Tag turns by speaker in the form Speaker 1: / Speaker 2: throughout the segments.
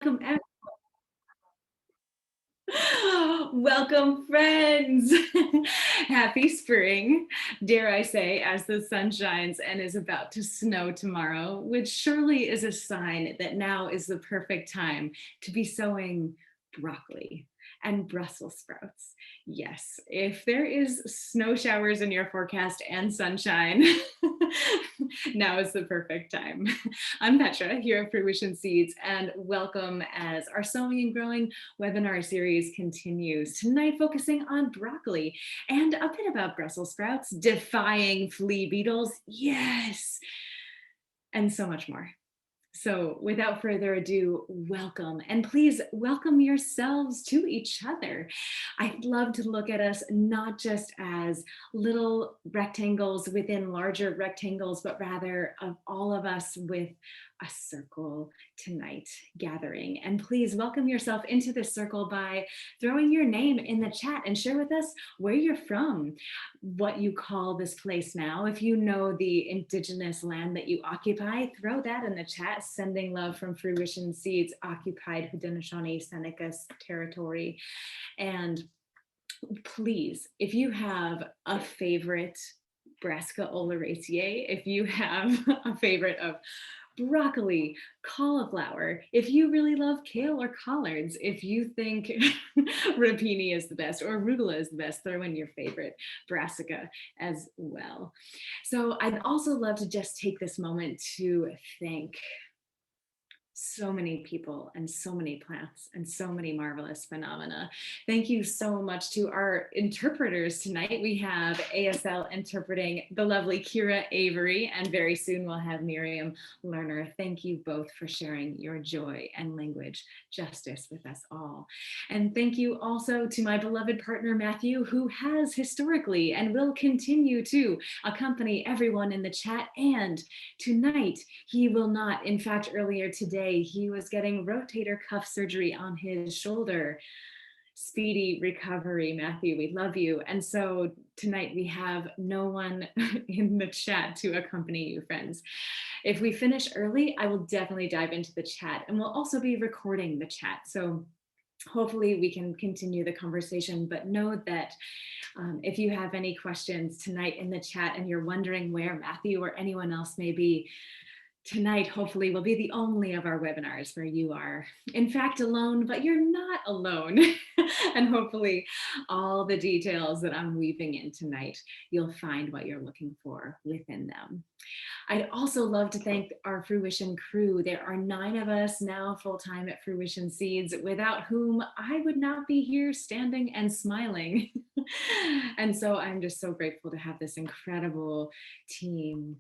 Speaker 1: Welcome, welcome, friends. Happy spring, dare I say, as the sun shines and is about to snow tomorrow, which surely is a sign that now is the perfect time to be sowing broccoli and Brussels sprouts. Yes, if there is snow showers in your forecast and sunshine, now is the perfect time. I'm Petra here at Fruition Seeds, and welcome as our Sowing and Growing webinar series continues. Tonight focusing on broccoli and a bit about Brussels sprouts, defying flea beetles, yes, and so much more. So without further ado, welcome, and please welcome yourselves to each other. I'd love to look at us not just as little rectangles within larger rectangles, but rather of all of us with a circle tonight gathering. And please welcome yourself into this circle by throwing your name in the chat and share with us where you're from, what you call this place now. If you know the indigenous land that you occupy, throw that in the chat. Sending love from Fruition Seeds, occupied Haudenosaunee Seneca's territory. And please, if you have a favorite Brassica oleracea, if you have a favorite of broccoli, cauliflower, if you really love kale or collards, if you think rapini is the best or arugula is the best, throw in your favorite brassica as well. So I'd also love to just take this moment to thank so many people and so many plants and so many marvelous phenomena. Thank you so much to our interpreters tonight. We have ASL interpreting the lovely Kira Avery, and very soon we'll have Miriam Lerner. Thank you both for sharing your joy and language justice with us all. And thank you also to my beloved partner, Matthew, who has historically and will continue to accompany everyone in the chat. And tonight, he will not. In fact, earlier today, he was getting rotator cuff surgery on his shoulder. Speedy recovery, Matthew, we love you. And so tonight we have no one in the chat to accompany you, friends. If we finish early, I will definitely dive into the chat, and we'll also be recording the chat. So hopefully we can continue the conversation, but know that if you have any questions tonight in the chat and you're wondering where Matthew or anyone else may be, tonight hopefully will be the only of our webinars where you are in fact alone, but you're not alone. And hopefully all the details that I'm weaving in tonight, you'll find what you're looking for within them. I'd also love to thank our Fruition crew. There are 9 of us now full-time at Fruition Seeds, without whom I would not be here standing and smiling. And so I'm just so grateful to have this incredible team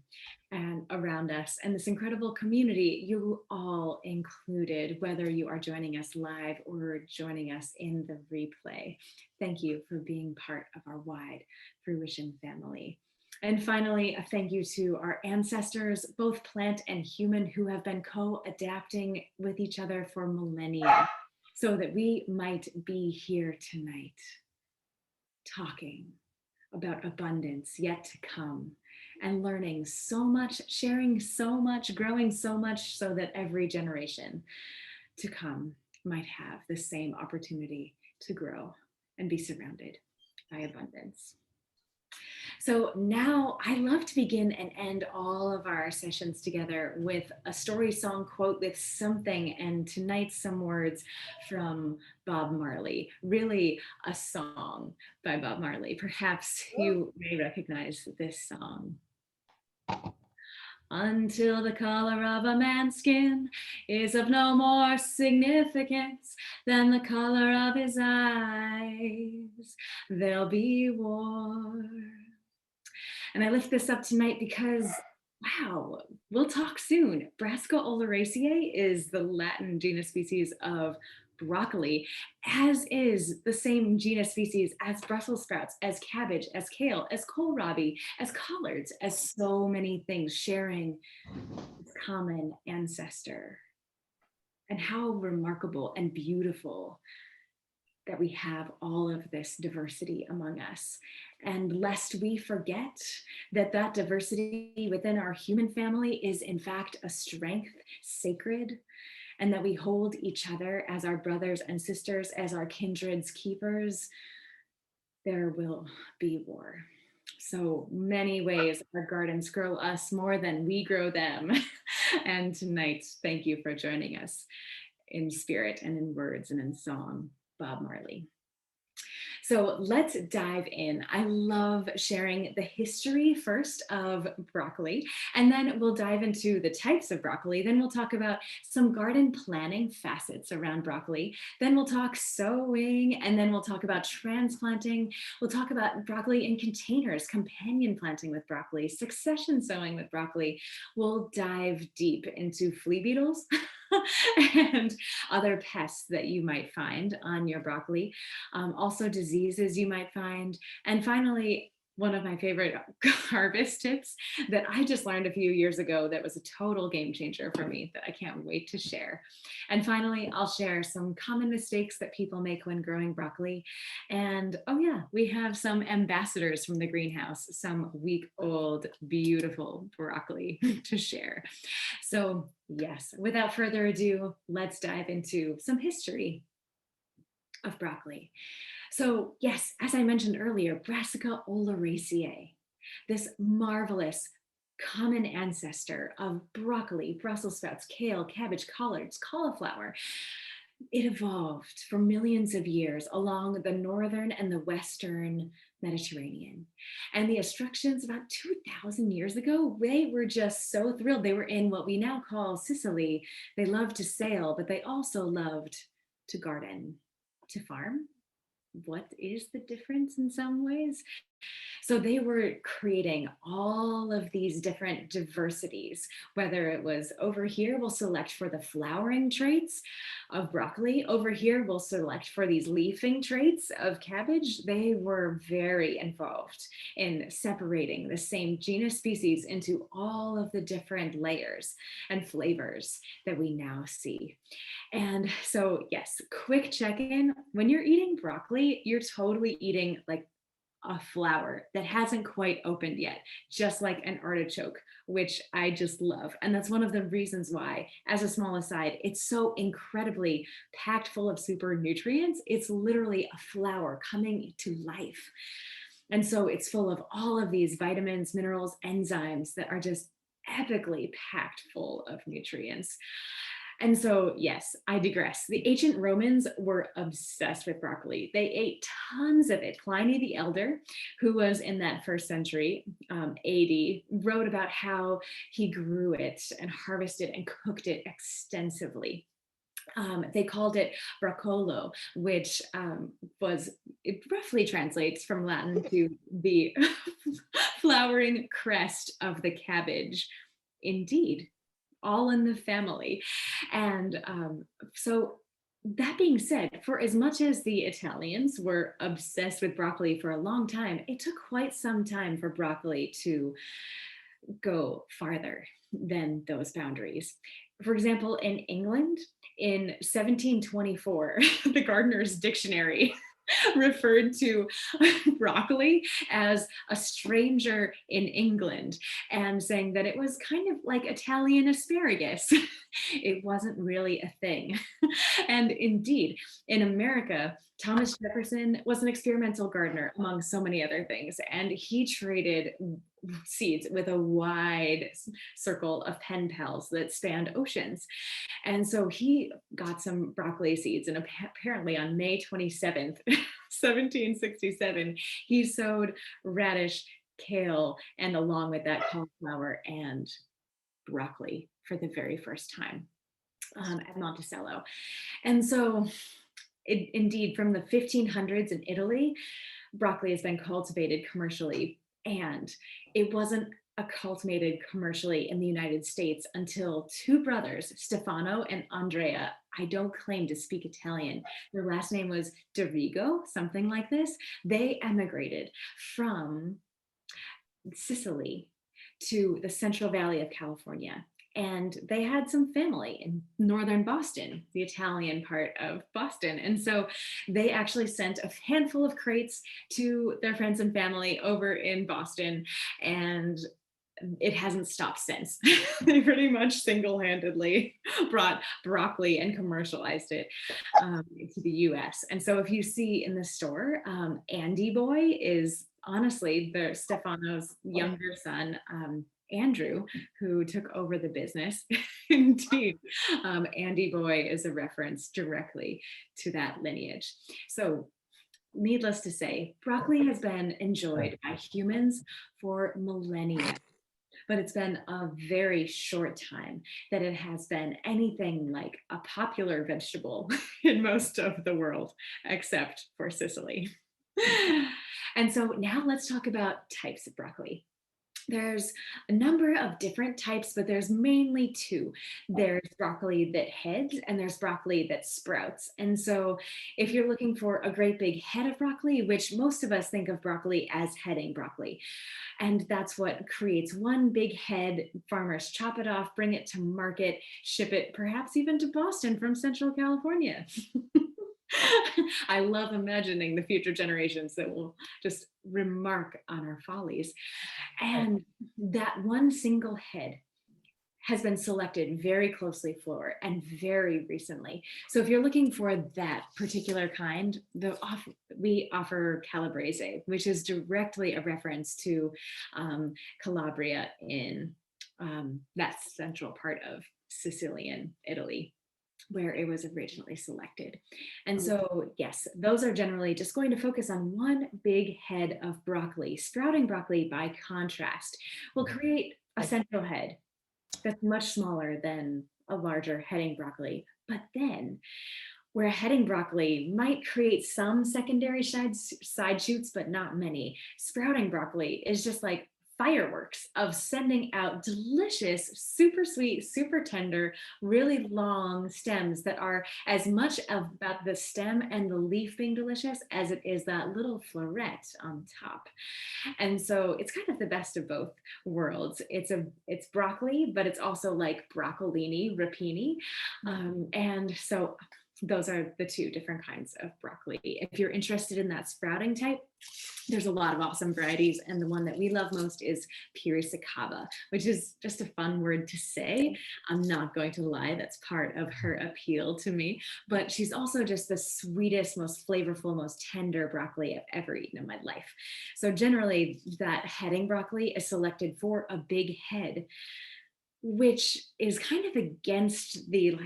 Speaker 1: and around us and this incredible community, you all included, whether you are joining us live or joining us in the replay. Thank you for being part of our wide Fruition family. And finally, a thank you to our ancestors, both plant and human, who have been co-adapting with each other for millennia so that we might be here tonight talking about abundance yet to come, and learning so much, sharing so much, growing so much, so that every generation to come might have the same opportunity to grow and be surrounded by abundance. So now I love to begin and end all of our sessions together with a story song quote with something, and tonight some words from Bob Marley, really a song by Bob Marley. Perhaps you may recognize this song. Until the color of a man's skin is of no more significance than the color of his eyes, there'll be war. And I lift this up tonight because, wow, we'll talk soon. Brassica oleracea is the Latin genus species of broccoli, as is the same genus species as Brussels sprouts, as cabbage, as kale, as kohlrabi, as collards, as so many things, sharing this common ancestor. And how remarkable and beautiful that we have all of this diversity among us. And lest we forget that that diversity within our human family is in fact a strength, sacred, and that we hold each other as our brothers and sisters, as our kindred's keepers, there will be war. So many ways our gardens grow us more than we grow them. And tonight, thank you for joining us in spirit and in words and in song, Bob Marley. So let's dive in. I love sharing the history first of broccoli, and then we'll dive into the types of broccoli. Then we'll talk about some garden planning facets around broccoli. Then we'll talk sowing, and then we'll talk about transplanting. We'll talk about broccoli in containers, companion planting with broccoli, succession sowing with broccoli. We'll dive deep into flea beetles and other pests that you might find on your broccoli, also diseases you might find. And finally, one of my favorite harvest tips that I just learned a few years ago that was a total game changer for me that I can't wait to share. And finally, I'll share some common mistakes that people make when growing broccoli. And oh yeah, we have some ambassadors from the greenhouse, some week-old beautiful broccoli to share. So yes, without further ado, let's dive into some history of broccoli. So yes, as I mentioned earlier, Brassica oleracea, this marvelous common ancestor of broccoli, Brussels sprouts, kale, cabbage, collards, cauliflower, it evolved for millions of years along the northern and the western Mediterranean. And the Etruscans about 2,000 years ago, they were just so thrilled. They were in what we now call Sicily. They loved to sail, but they also loved to garden, to farm. What is the difference in some ways? So they were creating all of these different diversities, whether it was over here, we'll select for the flowering traits of broccoli. Over here, we'll select for these leafing traits of cabbage. They were very involved in separating the same genus species into all of the different layers and flavors that we now see. And so, yes, quick check-in. When you're eating broccoli, you're totally eating like a flower that hasn't quite opened yet, just like an artichoke, which I just love. And that's one of the reasons why, as a small aside, it's so incredibly packed full of super nutrients. It's literally a flower coming to life. And so it's full of all of these vitamins, minerals, enzymes that are just epically packed full of nutrients. And so, yes, I digress. The ancient Romans were obsessed with broccoli. They ate tons of it. Pliny the Elder, who was in that first century AD, wrote about how he grew it and harvested and cooked it extensively. They called it broccolo, which it roughly translates from Latin to the flowering crest of the cabbage. Indeed, all in the family. And so that being said, for as much as the Italians were obsessed with broccoli for a long time, it took quite some time for broccoli to go farther than those boundaries. For example, in England, in 1724, the Gardener's Dictionary referred to broccoli as a stranger in England and saying that it was kind of like Italian asparagus. It wasn't really a thing. And indeed, in America, Thomas Jefferson was an experimental gardener, among so many other things, and he traded seeds with a wide circle of pen pals that spanned oceans. And so he got some broccoli seeds, and apparently on May 27th, 1767, he sowed radish, kale, and along with that, cauliflower and broccoli for the very first time at Monticello. And so indeed, from the 1500s in Italy, broccoli has been cultivated commercially, and it wasn't cultivated commercially in the United States until two brothers, Stefano and Andrea. I don't claim to speak Italian. Their last name was Dorigo, something like this. They emigrated from Sicily to the Central Valley of California. And they had some family in northern Boston, the Italian part of Boston. And so they actually sent a handful of crates to their friends and family over in Boston. And it hasn't stopped since. They pretty much single-handedly brought broccoli and commercialized it to the US. And so if you see in the store, Andy Boy is honestly Stefano's younger son, Andrew, who took over the business. Indeed, Andy Boy is a reference directly to that lineage. So needless to say, broccoli has been enjoyed by humans for millennia, but it's been a very short time that it has been anything like a popular vegetable in most of the world, except for Sicily. And so now let's talk about types of broccoli. There's a number of different types, but there's mainly two. There's broccoli that heads and there's broccoli that sprouts. And so if you're looking for a great big head of broccoli, which most of us think of broccoli as heading broccoli, and that's what creates one big head. Farmers chop it off, bring it to market, ship it perhaps even to Boston from Central California. I love imagining the future generations that will just remark on our follies. And that one single head has been selected very closely for and very recently. So if you're looking for that particular kind, we offer Calabrese, which is directly a reference to Calabria in that central part of Sicilian Italy, where it was originally selected. And so, yes, those are generally just going to focus on one big head of broccoli. Sprouting broccoli, by contrast, will create a central head that's much smaller than a larger heading broccoli. But then, where a heading broccoli might create some secondary side shoots, but not many, sprouting broccoli is just like fireworks of sending out delicious, super sweet, super tender, really long stems that are as much about the stem and the leaf being delicious as it is that little floret on top. And so it's kind of the best of both worlds. It's broccoli, but it's also like broccolini, rapini. And so those are the two different kinds of broccoli. If you're interested in that sprouting type, there's a lot of awesome varieties, and the one that we love most is Piracicaba, which is just a fun word to say. I'm not going to lie, that's part of her appeal to me, but she's also just the sweetest, most flavorful, most tender broccoli I've ever eaten in my life. So generally, that heading broccoli is selected for a big head, which is kind of against the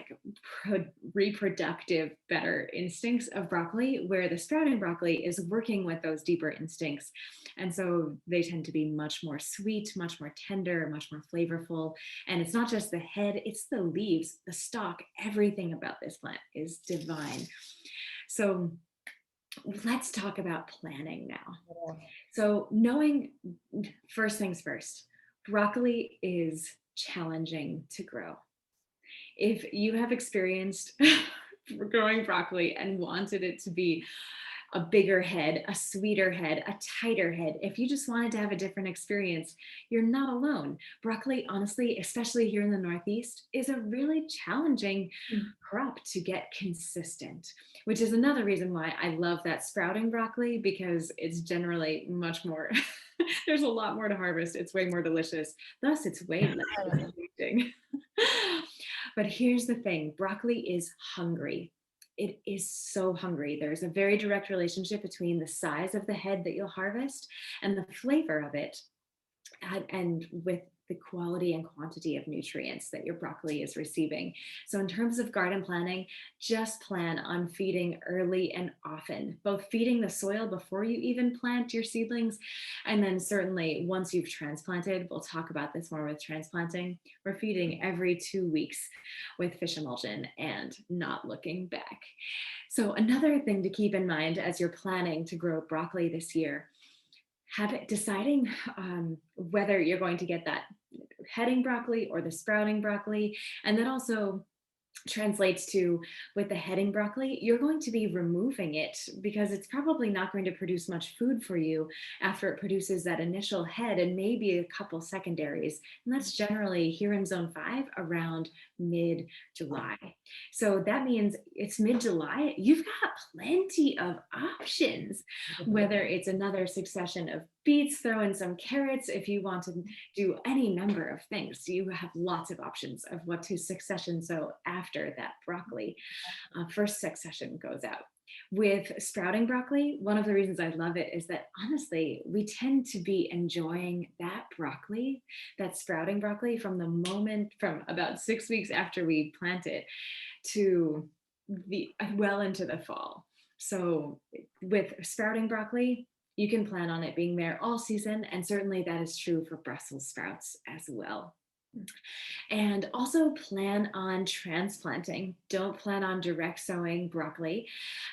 Speaker 1: reproductive better instincts of broccoli, where the sprouting broccoli is working with those deeper instincts. And so they tend to be much more sweet, much more tender, much more flavorful. And it's not just the head, it's the leaves, the stalk, everything about this plant is divine. So let's talk about planning now. So knowing, first things first, broccoli is challenging to grow. If you have experienced growing broccoli and wanted it to be a bigger head, a sweeter head, a tighter head, if you just wanted to have a different experience, you're not alone. Broccoli, honestly, especially here in the Northeast, is a really challenging crop to get consistent, which is another reason why I love that sprouting broccoli, because it's generally much more there's a lot more to harvest. It's way more delicious. Thus, it's way less disappointing. But here's the thing, broccoli is hungry. It is so hungry. There's a very direct relationship between the size of the head that you'll harvest and the flavor of it, and with the quality and quantity of nutrients that your broccoli is receiving. So in terms of garden planning, just plan on feeding early and often, both feeding the soil before you even plant your seedlings, and then certainly once you've transplanted, we'll talk about this more with transplanting, we're feeding every 2 weeks with fish emulsion and not looking back. So another thing to keep in mind as you're planning to grow broccoli this year, deciding whether you're going to get that heading broccoli or the sprouting broccoli. And that also translates to, with the heading broccoli, you're going to be removing it because it's probably not going to produce much food for you after it produces that initial head and maybe a couple secondaries. And that's generally here in zone 5 around mid-July. So that means it's mid-July, you've got plenty of options, whether it's another succession of beets, throw in some carrots. If you want to do any number of things, you have lots of options of what to succession sow after that broccoli first succession goes out. With sprouting broccoli, one of the reasons I love it is that honestly, we tend to be enjoying that broccoli, that sprouting broccoli from about 6 weeks after we plant it to the well into the fall. So with sprouting broccoli, you can plan on it being there all season. And certainly that is true for Brussels sprouts as well. And also plan on transplanting. Don't plan on direct sowing broccoli.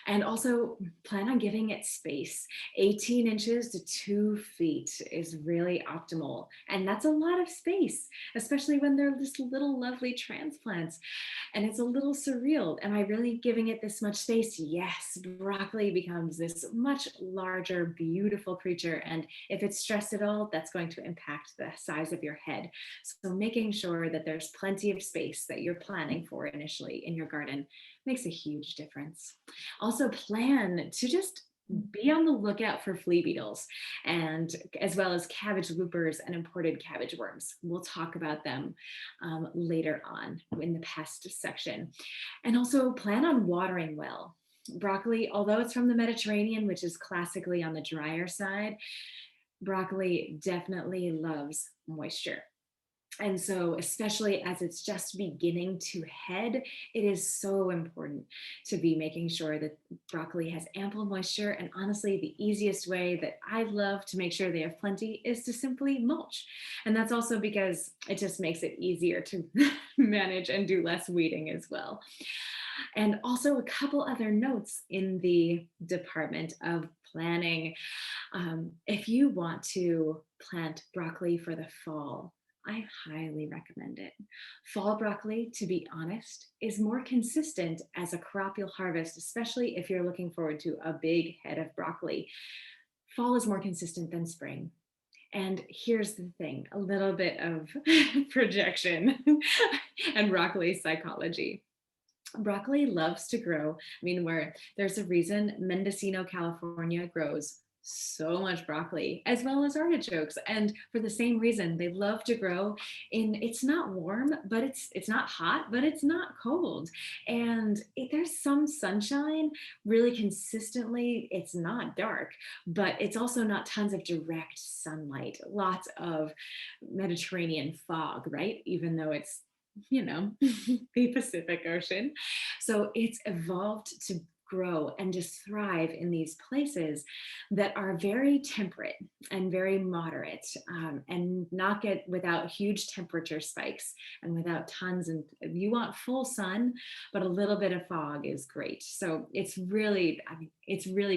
Speaker 1: And also plan on giving it space. 18 inches to 2 feet is really optimal. And that's a lot of space, especially when they're just little lovely transplants. And it's a little surreal. Am I really giving it this much space? Yes, broccoli becomes this much larger, beautiful creature. And if it's stressed at all, that's going to impact the size of your head. So making sure that there's plenty of space that you're planning for initially in your garden makes a huge difference. Also plan to just be on the lookout for flea beetles, and as well as cabbage loopers and imported cabbage worms. We'll talk about them later on in the pest section. And also plan on watering well. Broccoli, although it's from the Mediterranean, which is classically on the drier side, broccoli definitely loves moisture. And so, especially as it's just beginning to head, it is so important to be making sure that broccoli has ample moisture. And honestly, the easiest way that I love to make sure they have plenty is to simply mulch. And that's also because it just makes it easier to manage and do less weeding as well. And also a couple other notes in the department of planning. If you want to plant broccoli for the fall, I highly recommend it. Fall broccoli, to be honest, is more consistent as a crop you'll harvest, especially if you're looking forward to a big head of broccoli. Fall is more consistent than spring. And here's the thing, a little bit of projection and broccoli psychology. Broccoli loves to grow. I mean, where there's a reason Mendocino, California grows so much broccoli, as well as artichokes. And for the same reason, they love to grow it's not warm, but it's not hot, but it's not cold. And there's some sunshine really consistently. It's not dark, but it's also not tons of direct sunlight, lots of Mediterranean fog, right? Even though it's the Pacific Ocean. So it's evolved to grow and just thrive in these places that are very temperate and very moderate, and not get without huge temperature spikes and without tons. And you want full sun, but a little bit of fog is great. So it's really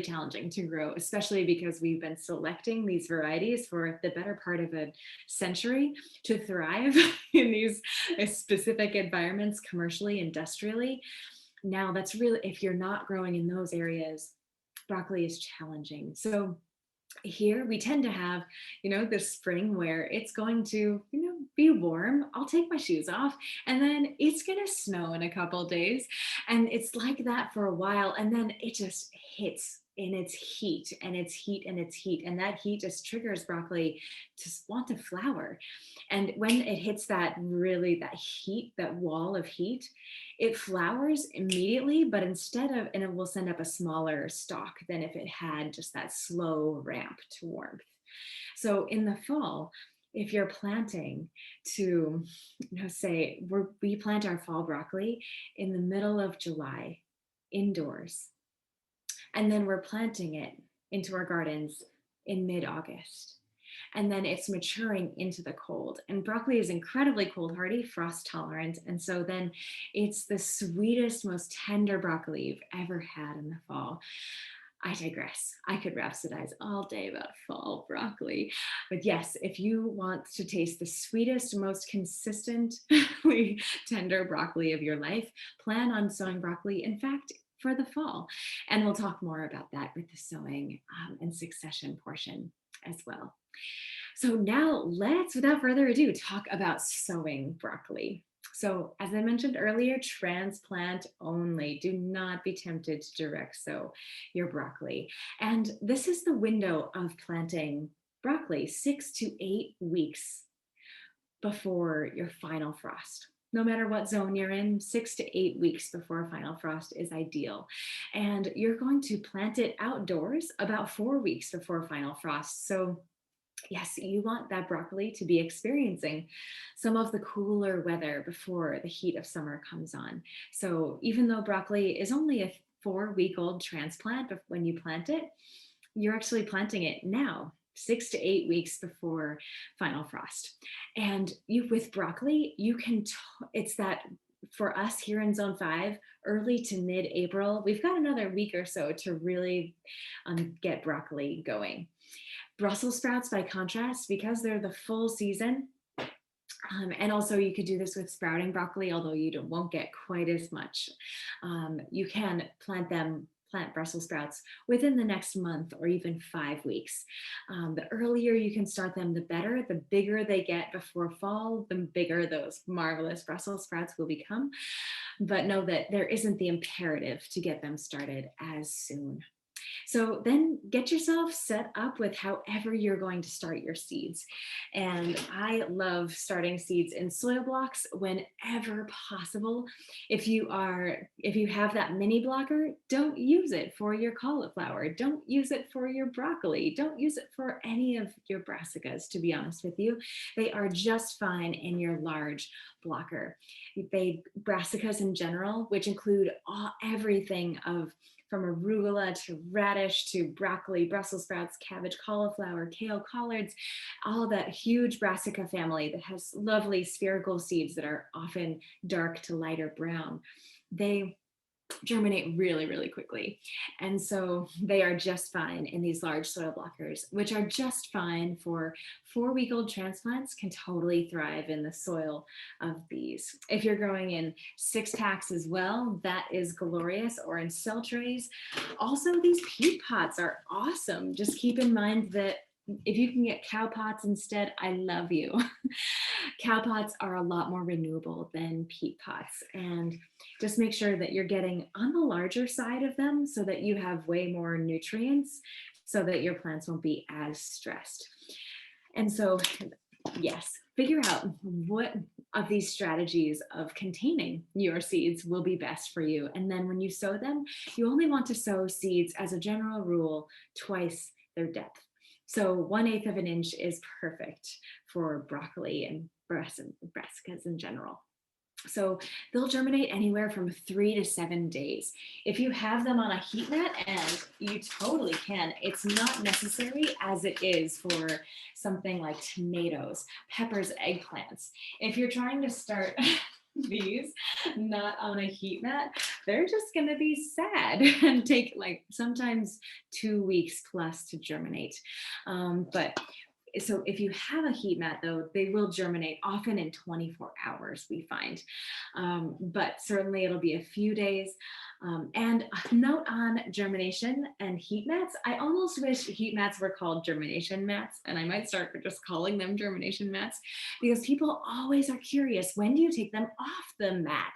Speaker 1: challenging to grow, especially because we've been selecting these varieties for the better part of a century to thrive in these specific environments, commercially, industrially. Now that's really, if you're not growing in those areas, broccoli is challenging. So here we tend to have, this spring where it's going to, be warm. I'll take my shoes off, and then it's going to snow in a couple days. And it's like that for a while. And then it just hits in its heat and its heat and its heat. And that heat just triggers broccoli to want to flower. And when it hits that heat, that wall of heat, it flowers immediately, but and it will send up a smaller stalk than if it had just that slow ramp to warmth. So in the fall, if you're planting to, say we plant our fall broccoli in the middle of July indoors, and then we're planting it into our gardens in mid-August. And then it's maturing into the cold. And broccoli is incredibly cold hardy, frost tolerant. And so then it's the sweetest, most tender broccoli you've ever had in the fall. I digress. I could rhapsodize all day about fall broccoli. But yes, if you want to taste the sweetest, most consistently tender broccoli of your life, plan on sowing broccoli, in fact, for the fall. And we'll talk more about that with the sowing and succession portion as well. So now let's, without further ado, talk about sowing broccoli. So as I mentioned earlier, transplant only. Do not be tempted to direct sow your broccoli. And this is the window of planting broccoli 6 to 8 weeks before your final frost. No matter what zone you're in, 6 to 8 weeks before final frost is ideal. And you're going to plant it outdoors about 4 weeks before final frost. So yes, you want that broccoli to be experiencing some of the cooler weather before the heat of summer comes on. So even though broccoli is only a 4-week-old transplant when you plant it, you're actually planting it now, 6 to 8 weeks before final frost. And you with broccoli, you can, it's that for us here in zone 5, early to mid-April, we've got another week or so to really get broccoli going. Brussels sprouts, by contrast, because they're the full season, and also you could do this with sprouting broccoli, although you won't get quite as much. You can plant Brussels sprouts within the next month or even 5 weeks. The earlier you can start them, the better. The bigger they get before fall, the bigger those marvelous Brussels sprouts will become. But know that there isn't the imperative to get them started as soon. So then get yourself set up with however you're going to start your seeds. And I love starting seeds in soil blocks whenever possible. If you have that mini blocker, don't use it for your cauliflower. Don't use it for your broccoli. Don't use it for any of your brassicas, to be honest with you. They are just fine in your large blocker. Brassicas in general, which include everything from arugula to radish to broccoli, Brussels sprouts, cabbage, cauliflower, kale, collards, all that huge brassica family that has lovely spherical seeds that are often dark to lighter brown. They germinate really, really quickly. And so they are just fine in these large soil blockers, which are just fine for 4-week-old transplants, can totally thrive in the soil of these. If you're growing in 6-packs as well, that is glorious, or in cell trays. Also, these peat pots are awesome. Just keep in mind that if you can get cow pots instead, I love you. Cow pots are a lot more renewable than peat pots, and just make sure that you're getting on the larger side of them so that you have way more nutrients so that your plants won't be as stressed. And so, yes, figure out what of these strategies of containing your seeds will be best for you. And then when you sow them, you only want to sow seeds, as a general rule, twice their depth. So 1/8 of an inch is perfect for broccoli and brassicas in general. So they'll germinate anywhere from 3 to 7 days. If you have them on a heat mat, and you totally can, it's not necessary as it is for something like tomatoes, peppers, eggplants. If you're trying to start these not on a heat mat, they're just going to be sad and take sometimes 2 weeks plus to germinate. So if you have a heat mat, though, they will germinate often in 24 hours, we find. But certainly it'll be a few days. And a note on germination and heat mats, I almost wish heat mats were called germination mats, and I might start just calling them germination mats, because people always are curious, when do you take them off the mat?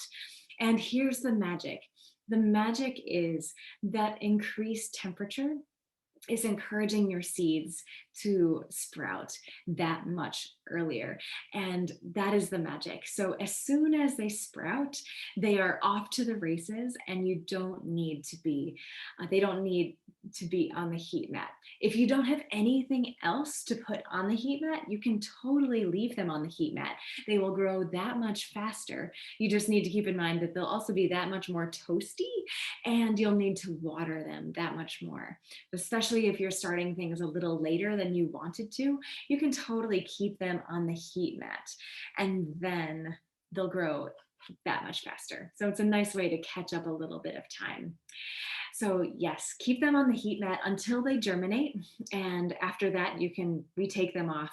Speaker 1: And here's the magic. The magic is that increased temperature is encouraging your seeds to sprout that much earlier. And that is the magic. So as soon as they sprout, they are off to the races, and you don't need to be, they don't need to be on the heat mat. If you don't have anything else to put on the heat mat, you can totally leave them on the heat mat. They will grow that much faster. You just need to keep in mind that they'll also be that much more toasty, and you'll need to water them that much more. Especially if you're starting things a little later than you wanted to, you can totally keep them on the heat mat, and then they'll grow that much faster. So it's a nice way to catch up a little bit of time. So yes, keep them on the heat mat until they germinate. And after that, you can retake them off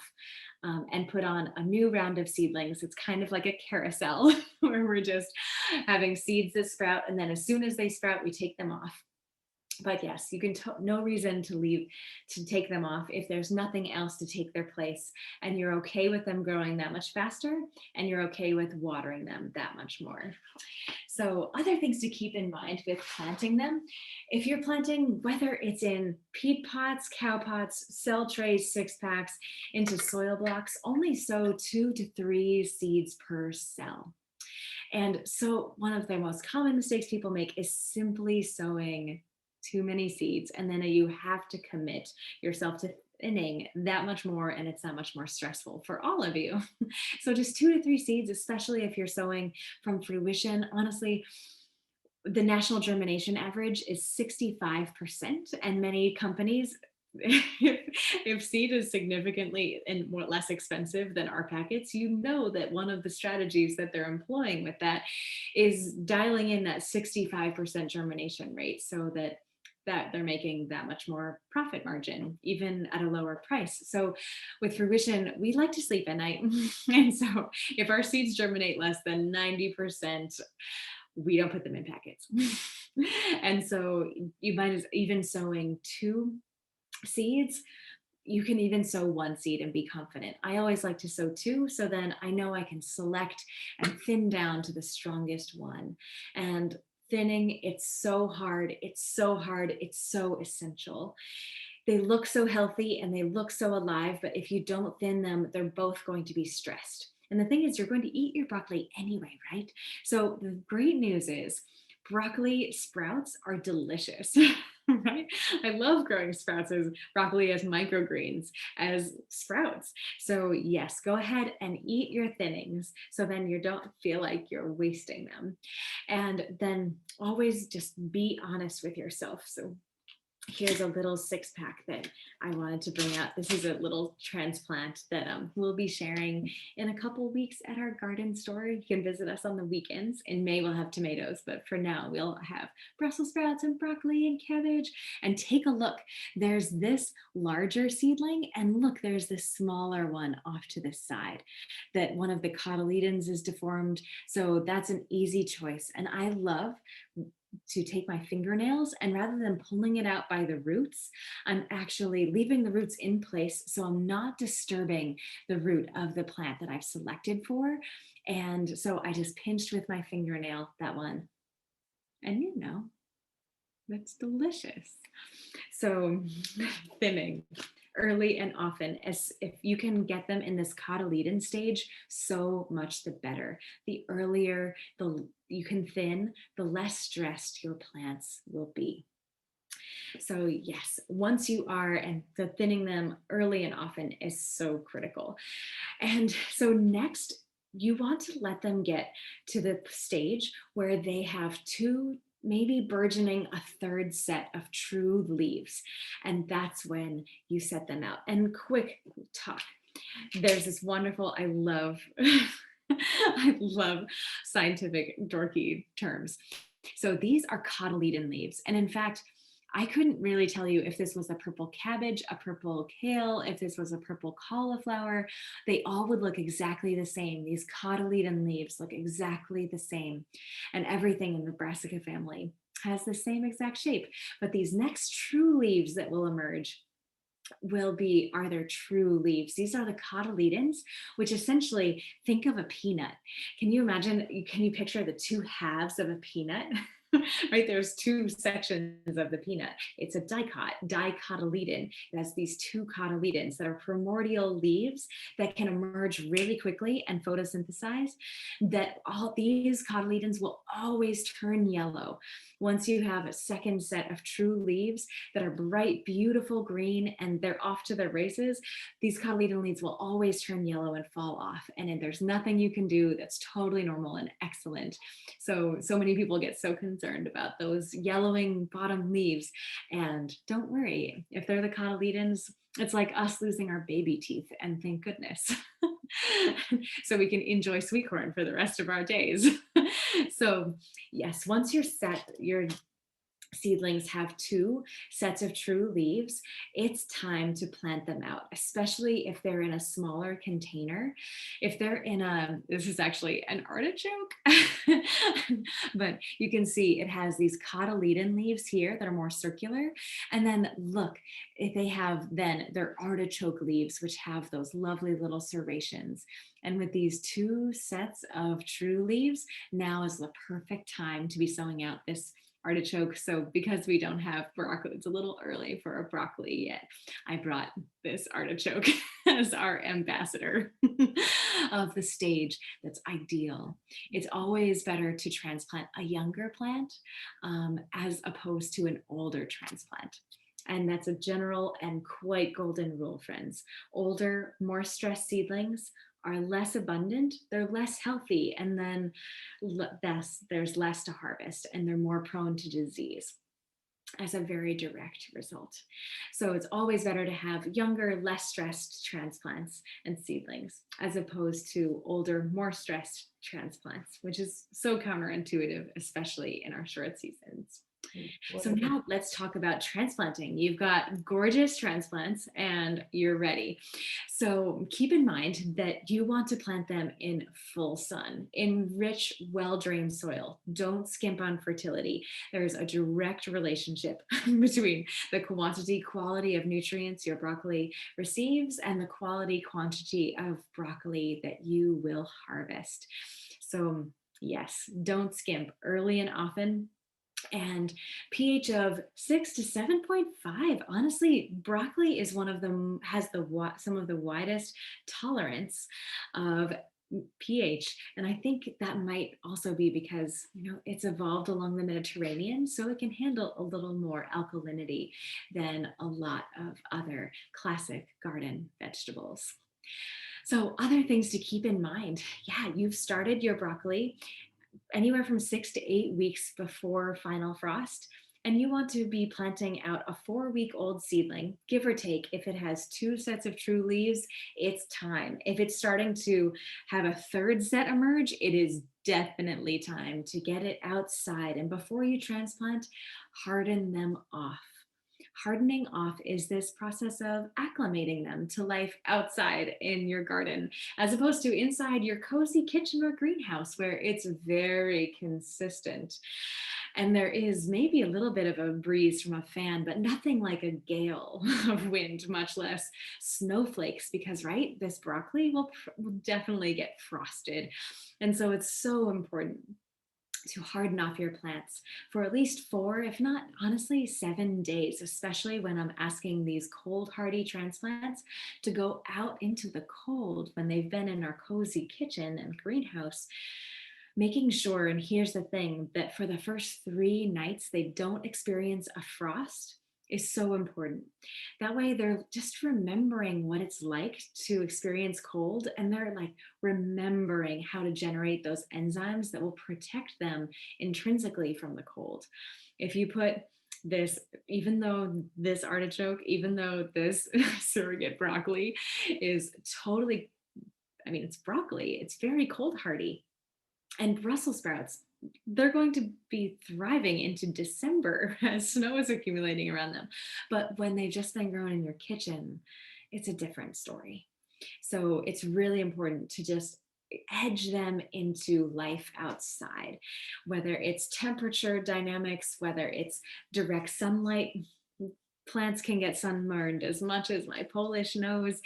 Speaker 1: and put on a new round of seedlings. It's kind of like a carousel where we're just having seeds that sprout. And then as soon as they sprout, we take them off. But yes, you can no reason to take them off if there's nothing else to take their place, and you're okay with them growing that much faster, and you're okay with watering them that much more. So other things to keep in mind with planting them, if you're planting, whether it's in peat pots, cow pots, cell trays, 6 packs, into soil blocks, only sow 2 to 3 seeds per cell. And so one of the most common mistakes people make is simply sowing too many seeds. And then you have to commit yourself to thinning that much more, and it's that much more stressful for all of you. So just 2 to 3 seeds, especially if you're sowing from Fruition. Honestly, the national germination average is 65%, and many companies, if seed is significantly and more less expensive than our packets, you know that one of the strategies that they're employing with that is dialing in that 65% germination rate, so that they're making that much more profit margin, even at a lower price. So with Fruition, we like to sleep at night. And so if our seeds germinate less than 90%, we don't put them in packets. And so you might as even sowing 2 seeds, you can even sow 1 seed and be confident. I always like to sow 2, so then I know I can select and thin down to the strongest one. And thinning, it's so hard. It's so hard. It's so essential. They look so healthy and they look so alive, but if you don't thin them, they're both going to be stressed. And the thing is, you're going to eat your broccoli anyway, right? So the great news is broccoli sprouts are delicious. Right? I love growing sprouts as broccoli as microgreens, as sprouts. So yes, go ahead and eat your thinnings, so then you don't feel like you're wasting them. And then always just be honest with yourself. So here's a little 6-pack that I wanted to bring out. This is a little transplant that we'll be sharing in a couple weeks at our garden store. You can visit us on the weekends. In May, we'll have tomatoes, but for now, we'll have Brussels sprouts and broccoli and cabbage. And take a look. There's this larger seedling, and look, there's this smaller one off to the side that one of the cotyledons is deformed. So that's an easy choice. And I love to take my fingernails, and rather than pulling it out by the roots, I'm actually leaving the roots in place, so I'm not disturbing the root of the plant that I've selected for. And so I just pinched with my fingernail that one, and that's delicious. So thinning early and often, as if you can get them in this cotyledon stage, so much the better. The earlier you can thin, the less stressed your plants will be. So yes, once you are, and the thinning them early and often is so critical. And so next, you want to let them get to the stage where they have 2, maybe burgeoning a 3rd set of true leaves. And that's when you set them out. And quick talk. There's this wonderful, I love, I love scientific dorky terms. So these are cotyledon leaves. And in fact, I couldn't really tell you if this was a purple cabbage, a purple kale, if this was a purple cauliflower. They all would look exactly the same. These cotyledon leaves look exactly the same. And everything in the brassica family has the same exact shape. But these next true leaves that will emerge are their true leaves. These are the cotyledons, which essentially, think of a peanut. Can you picture the 2 halves of a peanut? Right, there's 2 sections of the peanut. It's a dicotyledon. It has these 2 cotyledons that are primordial leaves that can emerge really quickly and photosynthesize. That all these cotyledons will always turn yellow. Once you have a second set of true leaves that are bright, beautiful green, and they're off to their races, these cotyledon leaves will always turn yellow and fall off. And there's nothing you can do. That's totally normal and excellent. So many people get so concerned about those yellowing bottom leaves. And don't worry, if they're the cotyledons, it's like us losing our baby teeth, and thank goodness. So we can enjoy sweet corn for the rest of our days. So yes, once you're set, seedlings have 2 sets of true leaves, it's time to plant them out, especially if they're in a smaller container. If they're in this is actually an artichoke, but you can see it has these cotyledon leaves here that are more circular. And then look, if they have then their artichoke leaves, which have those lovely little serrations. And with these 2 sets of true leaves, now is the perfect time to be sowing out this artichoke. So because we don't have broccoli, it's a little early for a broccoli yet. I brought this artichoke as our ambassador of the stage. That's ideal. It's always better to transplant a younger plant as opposed to an older transplant. And that's a general and quite golden rule, friends. Older, more stressed seedlings are less abundant, they're less healthy, and then there's less to harvest, and they're more prone to disease as a very direct result. So it's always better to have younger, less stressed transplants and seedlings as opposed to older, more stressed transplants, which is so counterintuitive, especially in our short seasons. So now let's talk about transplanting. You've got gorgeous transplants and you're ready. So keep in mind that you want to plant them in full sun, in rich, well-drained soil. Don't skimp on fertility. There's a direct relationship between the quality of nutrients your broccoli receives and the quantity of broccoli that you will harvest. So yes, don't skimp early and often. And pH of 6 to 7.5. Honestly, broccoli is one of them, has some of the widest tolerance of pH. And I think that might also be because, it's evolved along the Mediterranean, so it can handle a little more alkalinity than a lot of other classic garden vegetables. So other things to keep in mind. Yeah, you've started your broccoli anywhere from 6 to 8 weeks before final frost. And you want to be planting out a 4-week-old seedling, give or take. If it has 2 sets of true leaves, it's time. If it's starting to have a 3rd set emerge, it is definitely time to get it outside. And before you transplant, harden them off. Hardening off is this process of acclimating them to life outside in your garden, as opposed to inside your cozy kitchen or greenhouse where it's very consistent. And there is maybe a little bit of a breeze from a fan, but nothing like a gale of wind, much less snowflakes, because, right, this broccoli will definitely get frosted. And so it's so important to harden off your plants for at least 4, if not honestly 7 days, especially when I'm asking these cold hardy transplants to go out into the cold when they've been in our cozy kitchen and greenhouse, making sure, and here's the thing, that for the first 3 nights they don't experience a frost is so important. That way they're just remembering what it's like to experience cold, and they're like remembering how to generate those enzymes that will protect them intrinsically from the cold. If you put this, even though this artichoke, even though this surrogate broccoli is totally, it's broccoli, it's very cold hardy. And Brussels sprouts, they're going to be thriving into December as snow is accumulating around them. But when they've just been grown in your kitchen, it's a different story. So it's really important to just edge them into life outside, whether it's temperature dynamics, whether it's direct sunlight. Plants can get sunburned as much as my Polish nose,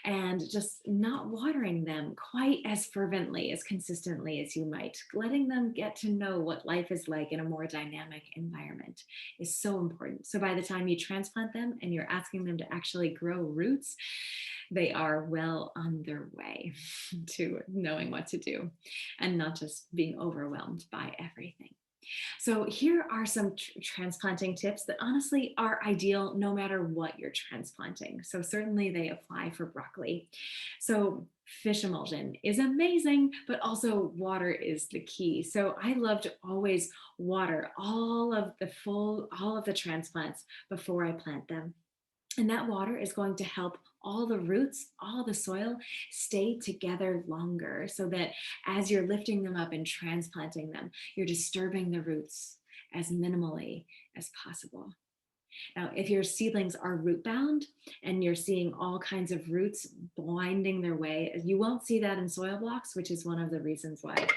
Speaker 1: and just not watering them quite as fervently, as consistently as you might. Letting them get to know what life is like in a more dynamic environment is so important. So by the time you transplant them and you're asking them to actually grow roots, they are well on their way to knowing what to do and not just being overwhelmed by everything. So here are some transplanting tips that honestly are ideal no matter what you're transplanting. So certainly they apply for broccoli. So fish emulsion is amazing, but also water is the key. So I love to always water all of the transplants before I plant them. And that water is going to help all the roots, all the soil stay together longer, so that as you're lifting them up and transplanting them, you're disturbing the roots as minimally as possible. Now, if your seedlings are root bound and you're seeing all kinds of roots winding their way, you won't see that in soil blocks, which is one of the reasons why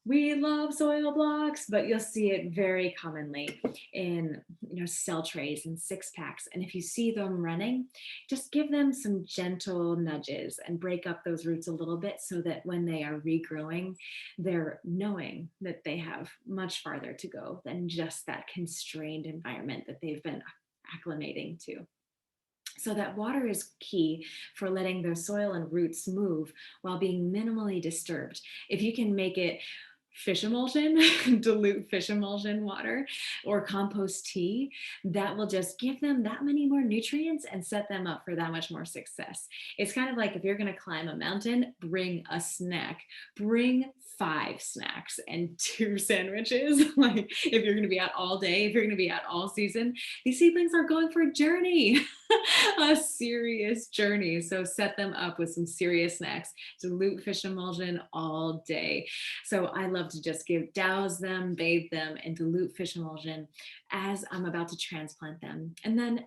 Speaker 1: we love soil blocks, but you'll see it very commonly in cell trays and 6-packs. And if you see them running, just give them some gentle nudges and break up those roots a little bit so that when they are regrowing, they're knowing that they have much farther to go than just that constrained environment that they've been acclimating to. So that water is key for letting the soil and roots move while being minimally disturbed. If you can make it fish emulsion, dilute fish emulsion water, or compost tea, that will just give them that many more nutrients and set them up for that much more success. It's kind of like if you're going to climb a mountain, bring a snack, bring 5 snacks and 2 sandwiches. Like if you're going to be out all day, if you're going to be out all season, these seedlings are going for a journey, a serious journey. So set them up with some serious snacks, dilute fish emulsion all day. So I love to just douse them, bathe them in dilute fish emulsion as I'm about to transplant them. And then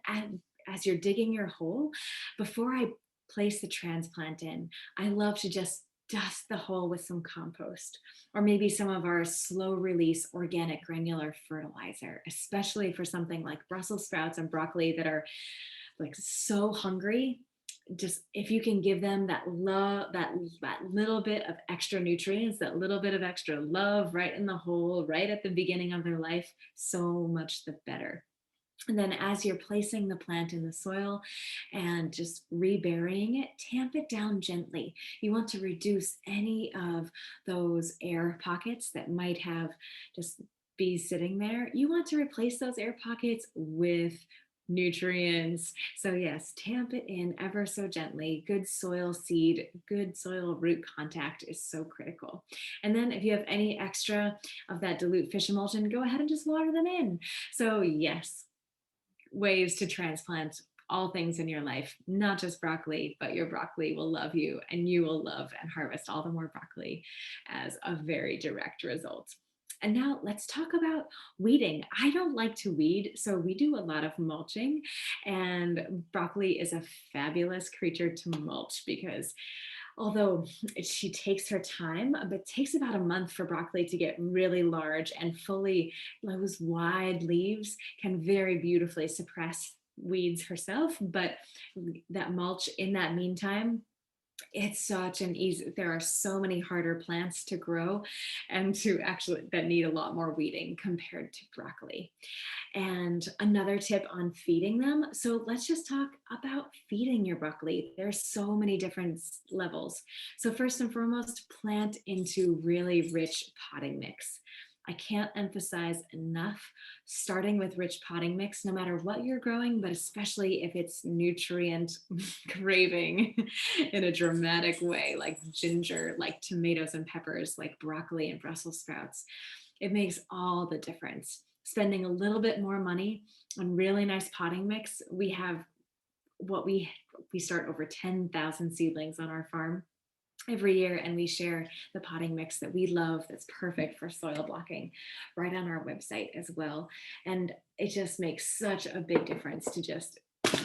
Speaker 1: as you're digging your hole, before I place the transplant in, I love to just dust the hole with some compost or maybe some of our slow release organic granular fertilizer, especially for something like Brussels sprouts and broccoli that are like so hungry. Just if you can give them that love, that little bit of extra nutrients, that little bit of extra love right in the hole, right at the beginning of their life, so much the better. And then as you're placing the plant in the soil and just reburying it, tamp it down gently. You want to reduce any of those air pockets that might have just be sitting there. You want to replace those air pockets with nutrients. So yes, tamp it in ever so gently. Good soil seed, good soil root contact is so critical. And then if you have any extra of that dilute fish emulsion, go ahead and just water them in. So yes, ways to transplant all things in your life, not just broccoli, but your broccoli will love you and you will love and harvest all the more broccoli as a very direct result. And now let's talk about weeding. I don't like to weed, so we do a lot of mulching, and broccoli is a fabulous creature to mulch because although she takes her time, but it takes about a month for broccoli to get really large and fully, those wide leaves can very beautifully suppress weeds herself, but that mulch in that meantime, it's such an easy, there are so many harder plants to grow and to actually that need a lot more weeding compared to broccoli. And another tip on feeding them. So let's just talk about feeding your broccoli. There's so many different levels. So first and foremost, plant into really rich potting mix. I can't emphasize enough starting with rich potting mix, no matter what you're growing, but especially if it's nutrient craving in a dramatic way, like ginger, like tomatoes and peppers, like broccoli and Brussels sprouts. It makes all the difference. Spending a little bit more money on really nice potting mix. We have what we start over 10,000 seedlings on our farm every year, and we share the potting mix that we love that's perfect for soil blocking right on our website as well. And it just makes such a big difference to just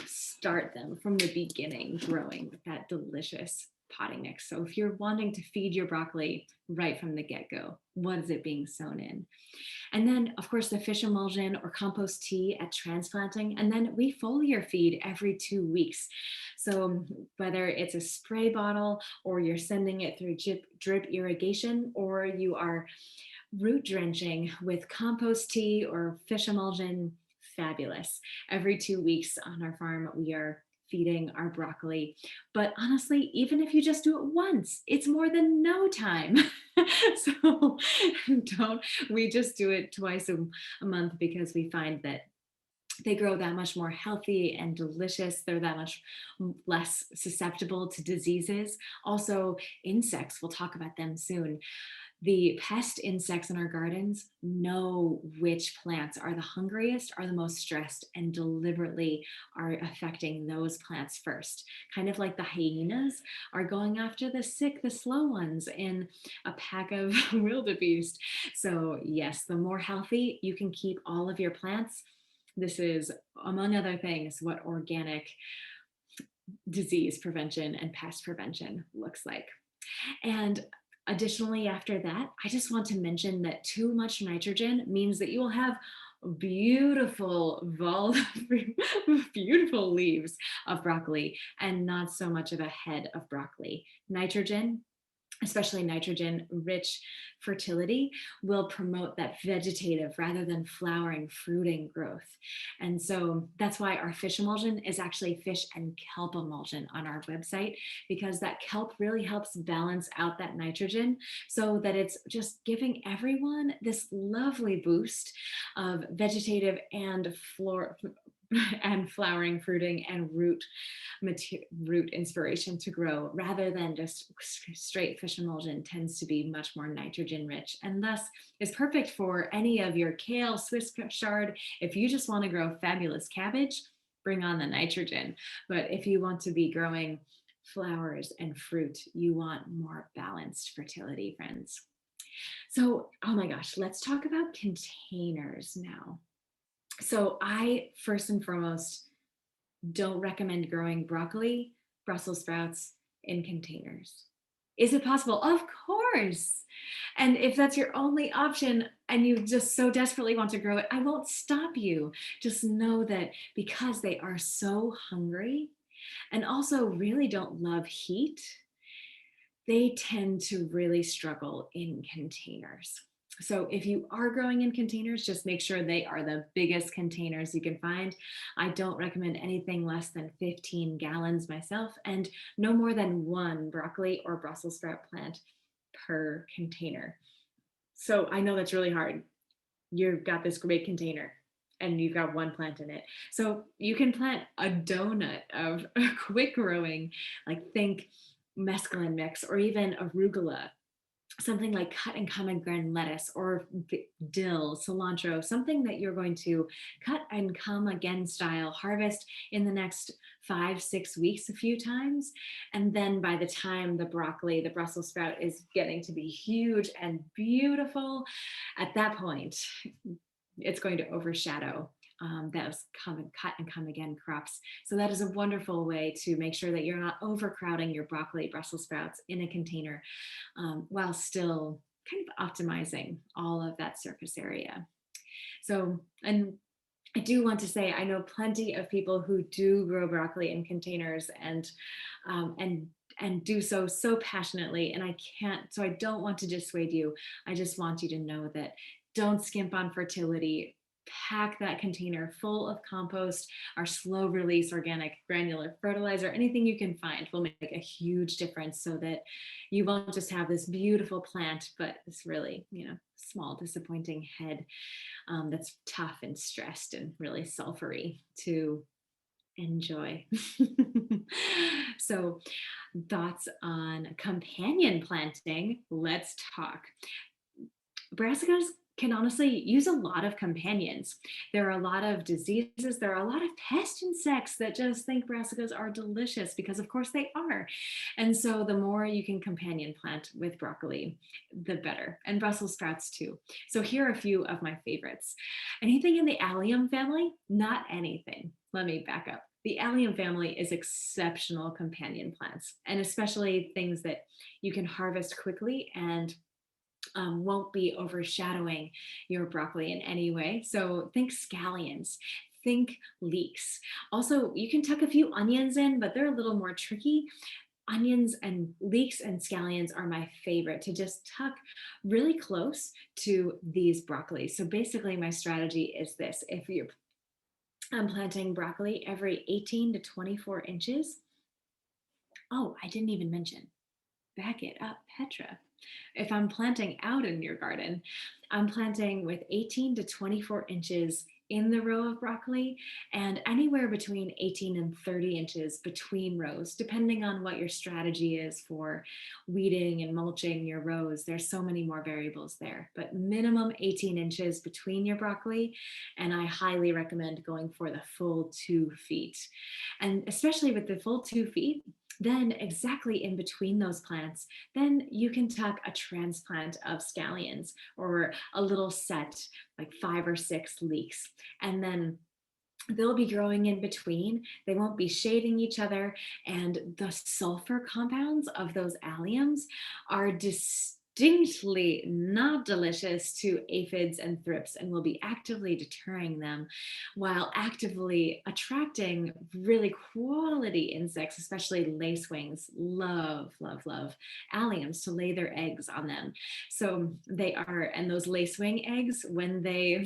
Speaker 1: start them from the beginning growing with that delicious potting mix. So if you're wanting to feed your broccoli right from the get-go, what is it being sown in? And then, of course, the fish emulsion or compost tea at transplanting. And then we foliar feed every 2 weeks. So whether it's a spray bottle or you're sending it through drip irrigation, or you are root drenching with compost tea or fish emulsion, fabulous. Every 2 weeks on our farm, we are feeding our broccoli. But honestly, even if you just do it once, it's more than no time. So we just do it twice a month because we find that they grow that much more healthy and delicious. They're that much less susceptible to diseases. Also, insects, we'll talk about them soon. The pest insects in our gardens know which plants are the hungriest, are the most stressed, and deliberately are affecting those plants first. Kind of like the hyenas are going after the sick, the slow ones in a pack of wildebeest. So, yes, the more healthy you can keep all of your plants, this is, among other things, what organic disease prevention and pest prevention looks like. And additionally, after that, I just want to mention that too much nitrogen means that you will have beautiful beautiful leaves of broccoli and not so much of a head of broccoli. Nitrogen, especially nitrogen rich fertility, will promote that vegetative rather than flowering, fruiting growth. And so that's why our fish emulsion is actually fish and kelp emulsion on our website, because that kelp really helps balance out that nitrogen so that it's just giving everyone this lovely boost of vegetative and flowering, fruiting, and root inspiration to grow, rather than just straight fish emulsion tends to be much more nitrogen rich, and thus is perfect for any of your kale, Swiss chard. If you just want to grow fabulous cabbage, bring on the nitrogen. But if you want to be growing flowers and fruit, you want more balanced fertility, friends. So, oh my gosh, let's talk about containers now. So I, first and foremost, don't recommend growing broccoli, Brussels sprouts in containers. Is it possible? Of course. And if that's your only option and you just so desperately want to grow it, I won't stop you. Just know that because they are so hungry and also really don't love heat, they tend to really struggle in containers. So if you are growing in containers, just make sure they are the biggest containers you can find. I don't recommend anything less than 15 gallons myself, and no more than one broccoli or Brussels sprout plant per container. So I know that's really hard. You've got this great container and you've got one plant in it. So you can plant a donut of quick growing, like think mesclun mix or even arugula, something like cut and come and grind lettuce or dill, cilantro, something that you're going to cut and come again style harvest in the next 5-6 weeks a few times. And then by the time the broccoli, the Brussels sprout is getting to be huge and beautiful, at that point, it's going to overshadow those cut and come again crops. So that is a wonderful way to make sure that you're not overcrowding your broccoli, Brussels sprouts in a container while still kind of optimizing all of that surface area. So, and I do want to say, I know plenty of people who do grow broccoli in containers and do so passionately, and I don't want to dissuade you. I just want you to know that don't skimp on fertility. Pack that container full of compost, our slow release organic granular fertilizer. Anything you can find will make a huge difference, so that you won't just have this beautiful plant, but this really, small, disappointing head that's tough and stressed and really sulfury to enjoy. So, thoughts on companion planting? Let's talk. Brassicas can honestly use a lot of companions. There are a lot of diseases. There are a lot of pest insects that just think brassicas are delicious, because of course they are. And so the more you can companion plant with broccoli, the better. And Brussels sprouts too. So here are a few of my favorites. Anything in the allium family? Not anything. Let me back up. The allium family is exceptional companion plants, and especially things that you can harvest quickly and won't be overshadowing your broccoli in any way. So think scallions, think leeks. Also, you can tuck a few onions in, but they're a little more tricky. Onions and leeks and scallions are my favorite to just tuck really close to these broccoli. So basically my strategy is this: if I'm planting broccoli every 18 to 24 inches. Oh, I didn't even mention, back it up, Petra. If I'm planting out in your garden, I'm planting with 18 to 24 inches in the row of broccoli, and anywhere between 18 and 30 inches between rows, depending on what your strategy is for weeding and mulching your rows. There's so many more variables there, but minimum 18 inches between your broccoli. And I highly recommend going for the full 2 feet. And especially with the full 2 feet, then exactly in between those plants, then you can tuck a transplant of scallions or a little set, like 5 or 6 leeks. And then they'll be growing in between. They won't be shading each other. And the sulfur compounds of those alliums are distinctly not delicious to aphids and thrips and will be actively deterring them while actively attracting really quality insects, especially lacewings. Love, love, love alliums to lay their eggs on them. So they are, and those lacewing eggs, when they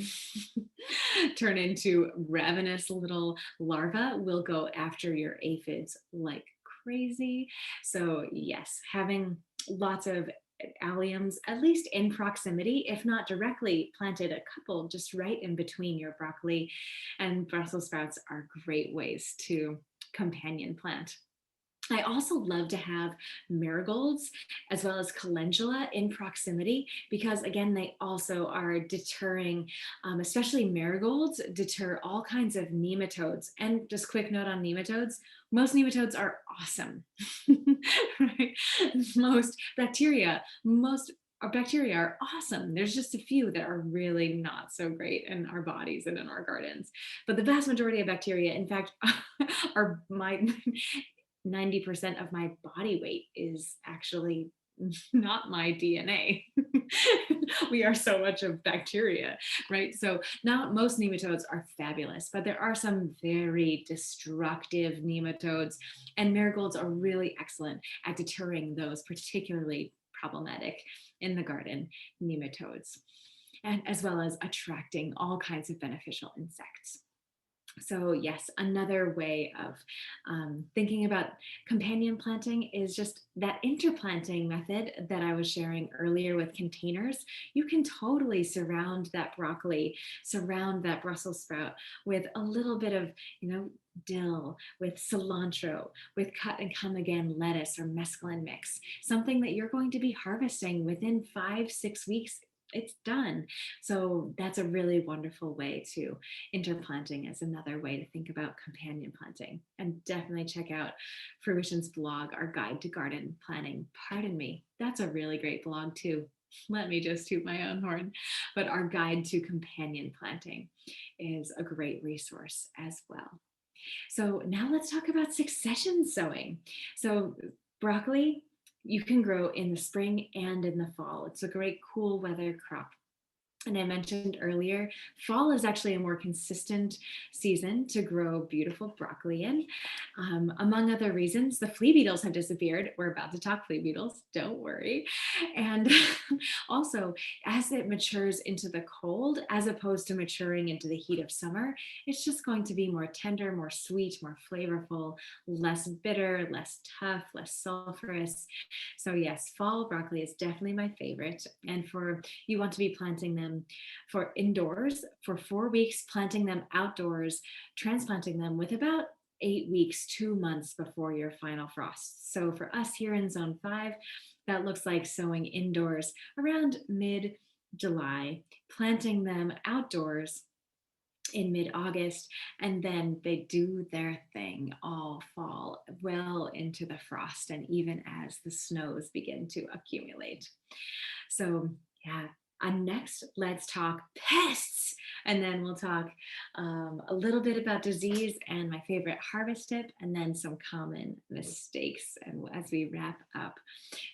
Speaker 1: turn into ravenous little larvae, will go after your aphids like crazy. So yes, having lots of alliums, at least in proximity, if not directly planted, a couple just right in between your broccoli and Brussels sprouts, are great ways to companion plant. I also love to have marigolds as well as calendula in proximity because, again, they also are deterring, especially marigolds deter all kinds of nematodes. And just quick note on nematodes, most nematodes are awesome, right? Most our bacteria are awesome. There's just a few that are really not so great in our bodies and in our gardens. But the vast majority of bacteria, in fact, are my 90% of my body weight is actually not my DNA. We are so much of bacteria, right? So not most nematodes are fabulous, but there are some very destructive nematodes, and marigolds are really excellent at deterring those particularly problematic in the garden nematodes, and as well as attracting all kinds of beneficial insects. So yes, another way of thinking about companion planting is just that interplanting method that I was sharing earlier with containers. You can totally surround that broccoli, surround that Brussels sprout with a little bit of, dill, with cilantro, with cut and come again lettuce or mesclun mix, something that you're going to be harvesting within 5-6 weeks. It's done. So that's a really wonderful way to interplanting, as another way to think about companion planting. And definitely check out Fruition's blog, Our Guide to Garden Planning. Pardon me, that's a really great blog too. Let me just toot my own horn. But Our Guide to Companion Planting is a great resource as well. So now let's talk about succession sowing. So broccoli, you can grow in the spring and in the fall. It's a great cool weather crop. And I mentioned earlier, fall is actually a more consistent season to grow beautiful broccoli in. Among other reasons, the flea beetles have disappeared. We're about to talk flea beetles, don't worry. And also, as it matures into the cold, as opposed to maturing into the heat of summer, it's just going to be more tender, more sweet, more flavorful, less bitter, less tough, less sulfurous. So yes, fall broccoli is definitely my favorite. And you want to be planting them for indoors for 4 weeks, planting them outdoors, transplanting them with about 8 weeks, 2 months before your final frost. So for us here in Zone 5, that looks like sowing indoors around mid-July, planting them outdoors in mid-August, and then they do their thing all fall, well into the frost, and even as the snows begin to accumulate. So yeah, next, let's talk pests. And then we'll talk a little bit about disease and my favorite harvest tip, and then some common mistakes and as we wrap up.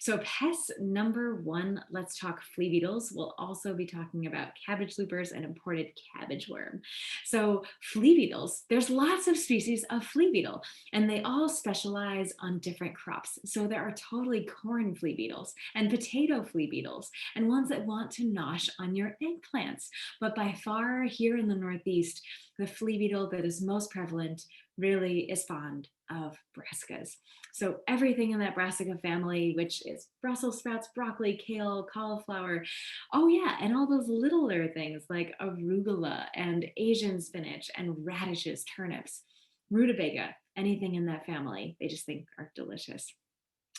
Speaker 1: So pests, number one, let's talk flea beetles. We'll also be talking about cabbage loopers and imported cabbage worm. So flea beetles, there's lots of species of flea beetle, and they all specialize on different crops. So there are totally corn flea beetles and potato flea beetles and ones that want to nosh on your eggplants. But by far here in the Northeast, the flea beetle that is most prevalent really is fond of brassicas. So everything in that brassica family, which is Brussels sprouts, broccoli, kale, cauliflower. Oh yeah, and all those littler things like arugula and Asian spinach and radishes, turnips, rutabaga, anything in that family, they just think are delicious.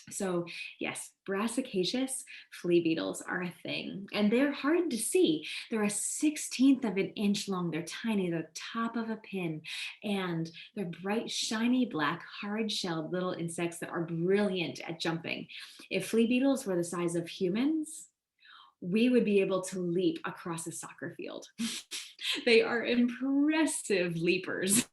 Speaker 1: So yes, brassicaceous flea beetles are a thing, and they're hard to see. They're a 16th of an inch long. They're tiny, the top of a pin, and they're bright, shiny black, hard-shelled little insects that are brilliant at jumping. If flea beetles were the size of humans, we would be able to leap across a soccer field. They are impressive leapers.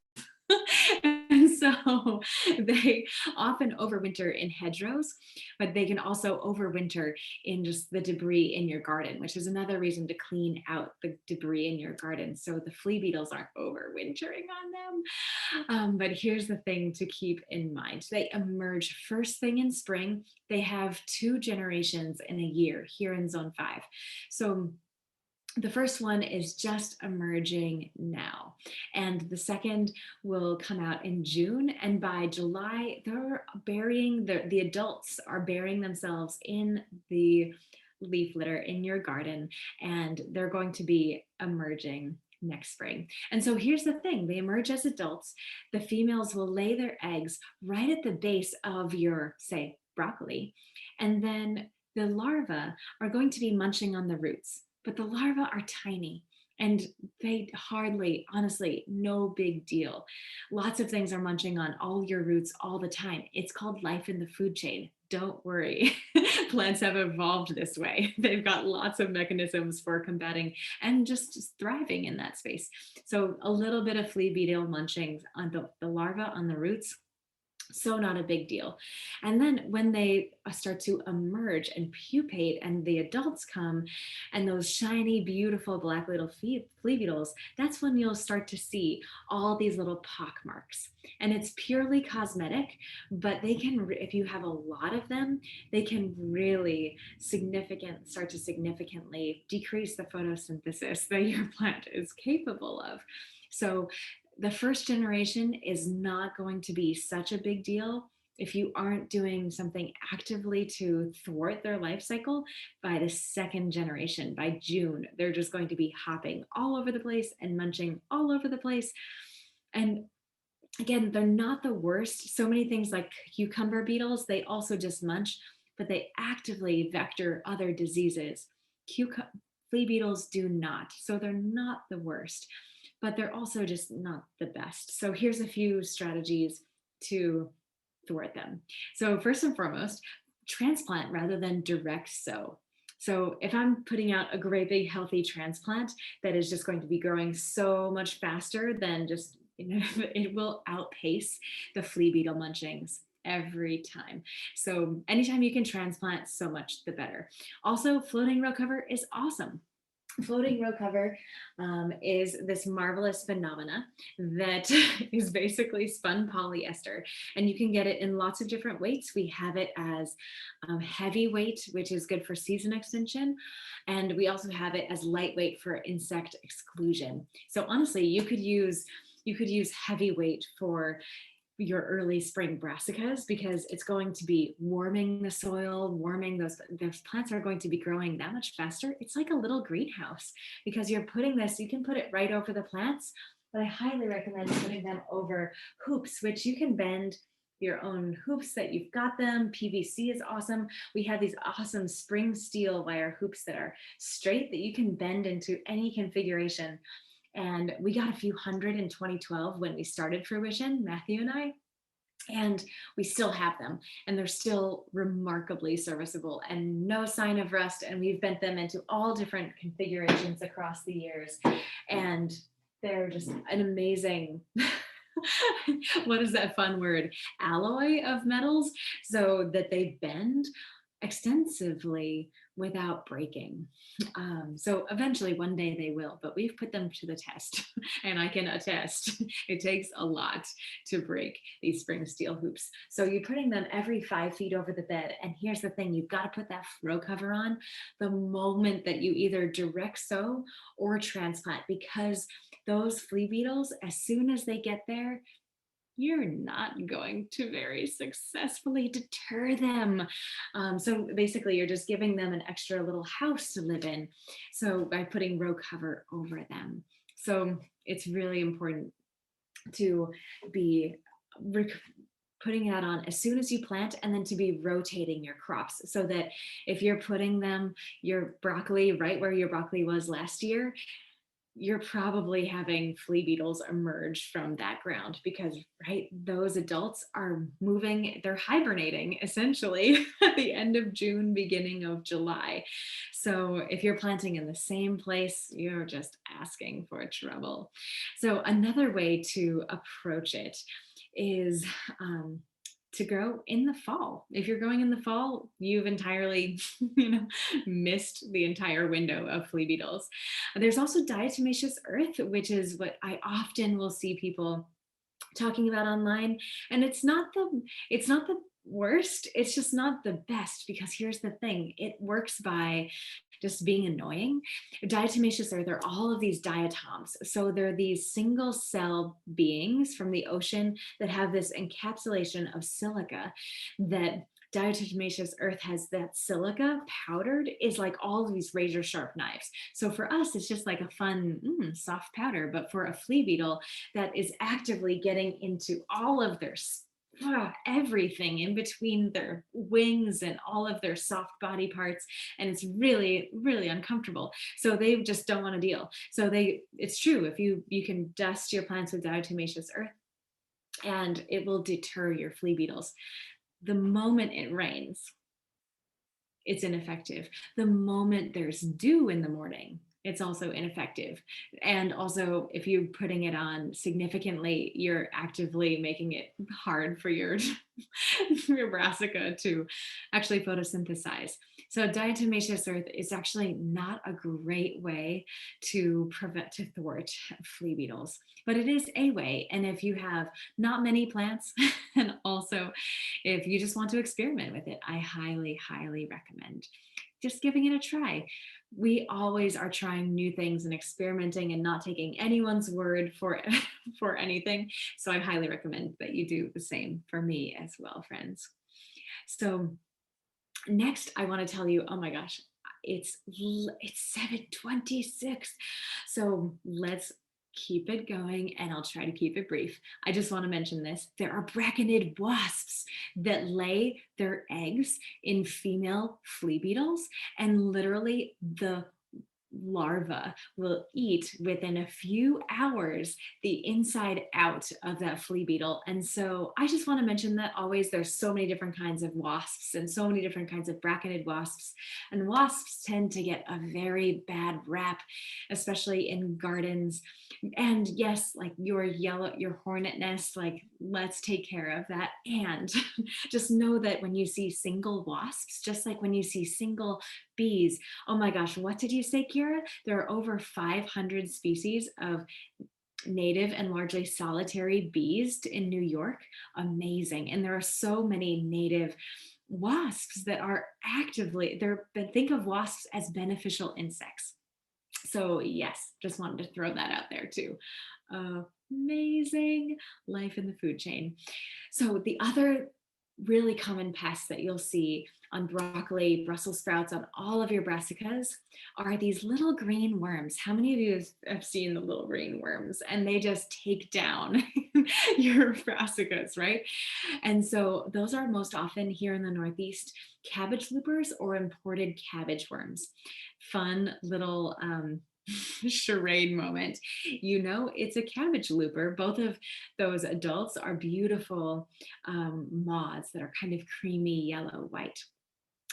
Speaker 1: And so they often overwinter in hedgerows, but they can also overwinter in just the debris in your garden, which is another reason to clean out the debris in your garden so the flea beetles aren't overwintering on them. But here's the thing to keep in mind. They emerge first thing in spring. They have 2 generations in a year here in zone 5. So the first one is just emerging now, and the second will come out in June, and by July they're burying the adults are burying themselves in the leaf litter in your garden, and they're going to be emerging next spring. And so here's the thing, they emerge as adults. The females will lay their eggs right at the base of your, say, broccoli, and then the larvae are going to be munching on the roots, but the larvae are tiny and they hardly, honestly, no big deal. Lots of things are munching on all your roots all the time. It's called life in the food chain. Don't worry. Plants have evolved this way. They've got lots of mechanisms for combating and just thriving in that space. So a little bit of flea beetle munching on the larvae on the roots, so not a big deal. And then when they start to emerge and pupate and the adults come and those shiny, beautiful black little flea beetles, that's when you'll start to see all these little pock marks. And it's purely cosmetic, but they can, if you have a lot of them, they can really start to significantly decrease the photosynthesis that your plant is capable of. So the first generation is not going to be such a big deal if you aren't doing something actively to thwart their life cycle. By the second generation, by June, they're just going to be hopping all over the place and munching all over the place. And again, they're not the worst. So many things like cucumber beetles, they also just munch, but they actively vector other diseases. Flea beetles do not, so they're not the worst, but they're also just not the best. So here's a few strategies to thwart them. So first and foremost, transplant rather than direct sow. So if I'm putting out a great big healthy transplant that is just going to be growing so much faster than just, it will outpace the flea beetle munchings every time. So anytime you can transplant, so much the better. Also, floating row cover is awesome. Floating row cover is this marvelous phenomena that is basically spun polyester, and you can get it in lots of different weights. We have it as heavyweight, which is good for season extension, and we also have it as lightweight for insect exclusion. So honestly, you could use heavyweight for your early spring brassicas because it's going to be warming the soil, warming those plants are going to be growing that much faster. It's like a little greenhouse because you're putting this, you can put it right over the plants, but I highly recommend putting them over hoops, which you can bend your own hoops that you've got them. PVC is awesome. We have these awesome spring steel wire hoops that are straight that you can bend into any configuration. And we got a few hundred in 2012 when we started Fruition, Matthew and I, and we still have them, and they're still remarkably serviceable and no sign of rust. And we've bent them into all different configurations across the years, and they're just an amazing what is that fun word, alloy of metals, so that they bend extensively without breaking. So eventually one day they will, but we've put them to the test and I can attest it takes a lot to break these spring steel hoops. So you're putting them every 5 feet over the bed. And here's the thing, you've got to put that row cover on the moment that you either direct sow or transplant, because those flea beetles, as soon as they get there, you're not going to very successfully deter them. So basically, you're just giving them an extra little house to live in. So by putting row cover over them. So it's really important to be putting that on as soon as you plant, and then to be rotating your crops so that if you're putting your broccoli right where your broccoli was last year, you're probably having flea beetles emerge from that ground because, right, those adults are moving, they're hibernating essentially at the end of June, beginning of July. So if you're planting in the same place, you're just asking for trouble. So another way to approach it is to grow in the fall. If you're going in the fall, you've entirely, missed the entire window of flea beetles. There's also diatomaceous earth, which is what I often will see people talking about online, and it's not the worst, it's just not the best, because here's the thing, it works by just being annoying. Diatomaceous earth are all of these diatoms, so they're these single cell beings from the ocean that have this encapsulation of silica. That diatomaceous earth has, that silica powdered is like all of these razor sharp knives. So for us, it's just like a fun soft powder, but for a flea beetle, that is actively getting into all of their everything in between their wings and all of their soft body parts, and it's really, really uncomfortable. So they just don't want to deal. So it's true, if you can dust your plants with diatomaceous earth, and it will deter your flea beetles. The moment it rains, it's ineffective. The moment there's dew in the morning, it's also ineffective. And also, if you're putting it on significantly, you're actively making it hard for your your brassica to actually photosynthesize. So diatomaceous earth is actually not a great way to thwart flea beetles, but it is a way. And if you have not many plants, and also if you just want to experiment with it, I highly, highly recommend just giving it a try. We always are trying new things and experimenting and not taking anyone's word for for anything. So I highly recommend that you do the same for me as well, friends. So next, I want to tell you, oh my gosh, it's 7:26. So let's keep it going, and I'll try to keep it brief. I just want to mention this. There are bracconid wasps that lay their eggs in female flea beetles, and literally the larva will eat within a few hours the inside out of that flea beetle. And so I just want to mention that always there's so many different kinds of wasps and so many different kinds of bracconid wasps. And wasps tend to get a very bad rap, especially in gardens. And yes, like your hornet nest, like let's take care of that. And just know that when you see single wasps, just like when you see single bees, oh my gosh, what did you say, Kira? There are over 500 species of native and largely solitary bees in New York. Amazing. And there are so many native wasps that are think of wasps as beneficial insects. So yes, just wanted to throw that out there too. Amazing life in the food chain. So the other really common pests that you'll see on broccoli, Brussels sprouts, on all of your brassicas are these little green worms. How many of you have seen the little green worms? And they just take down your brassicas, right? And so those are most often here in the Northeast cabbage loopers or imported cabbage worms. Fun little charade moment. It's a cabbage looper. Both of those adults are beautiful moths that are kind of creamy yellow white.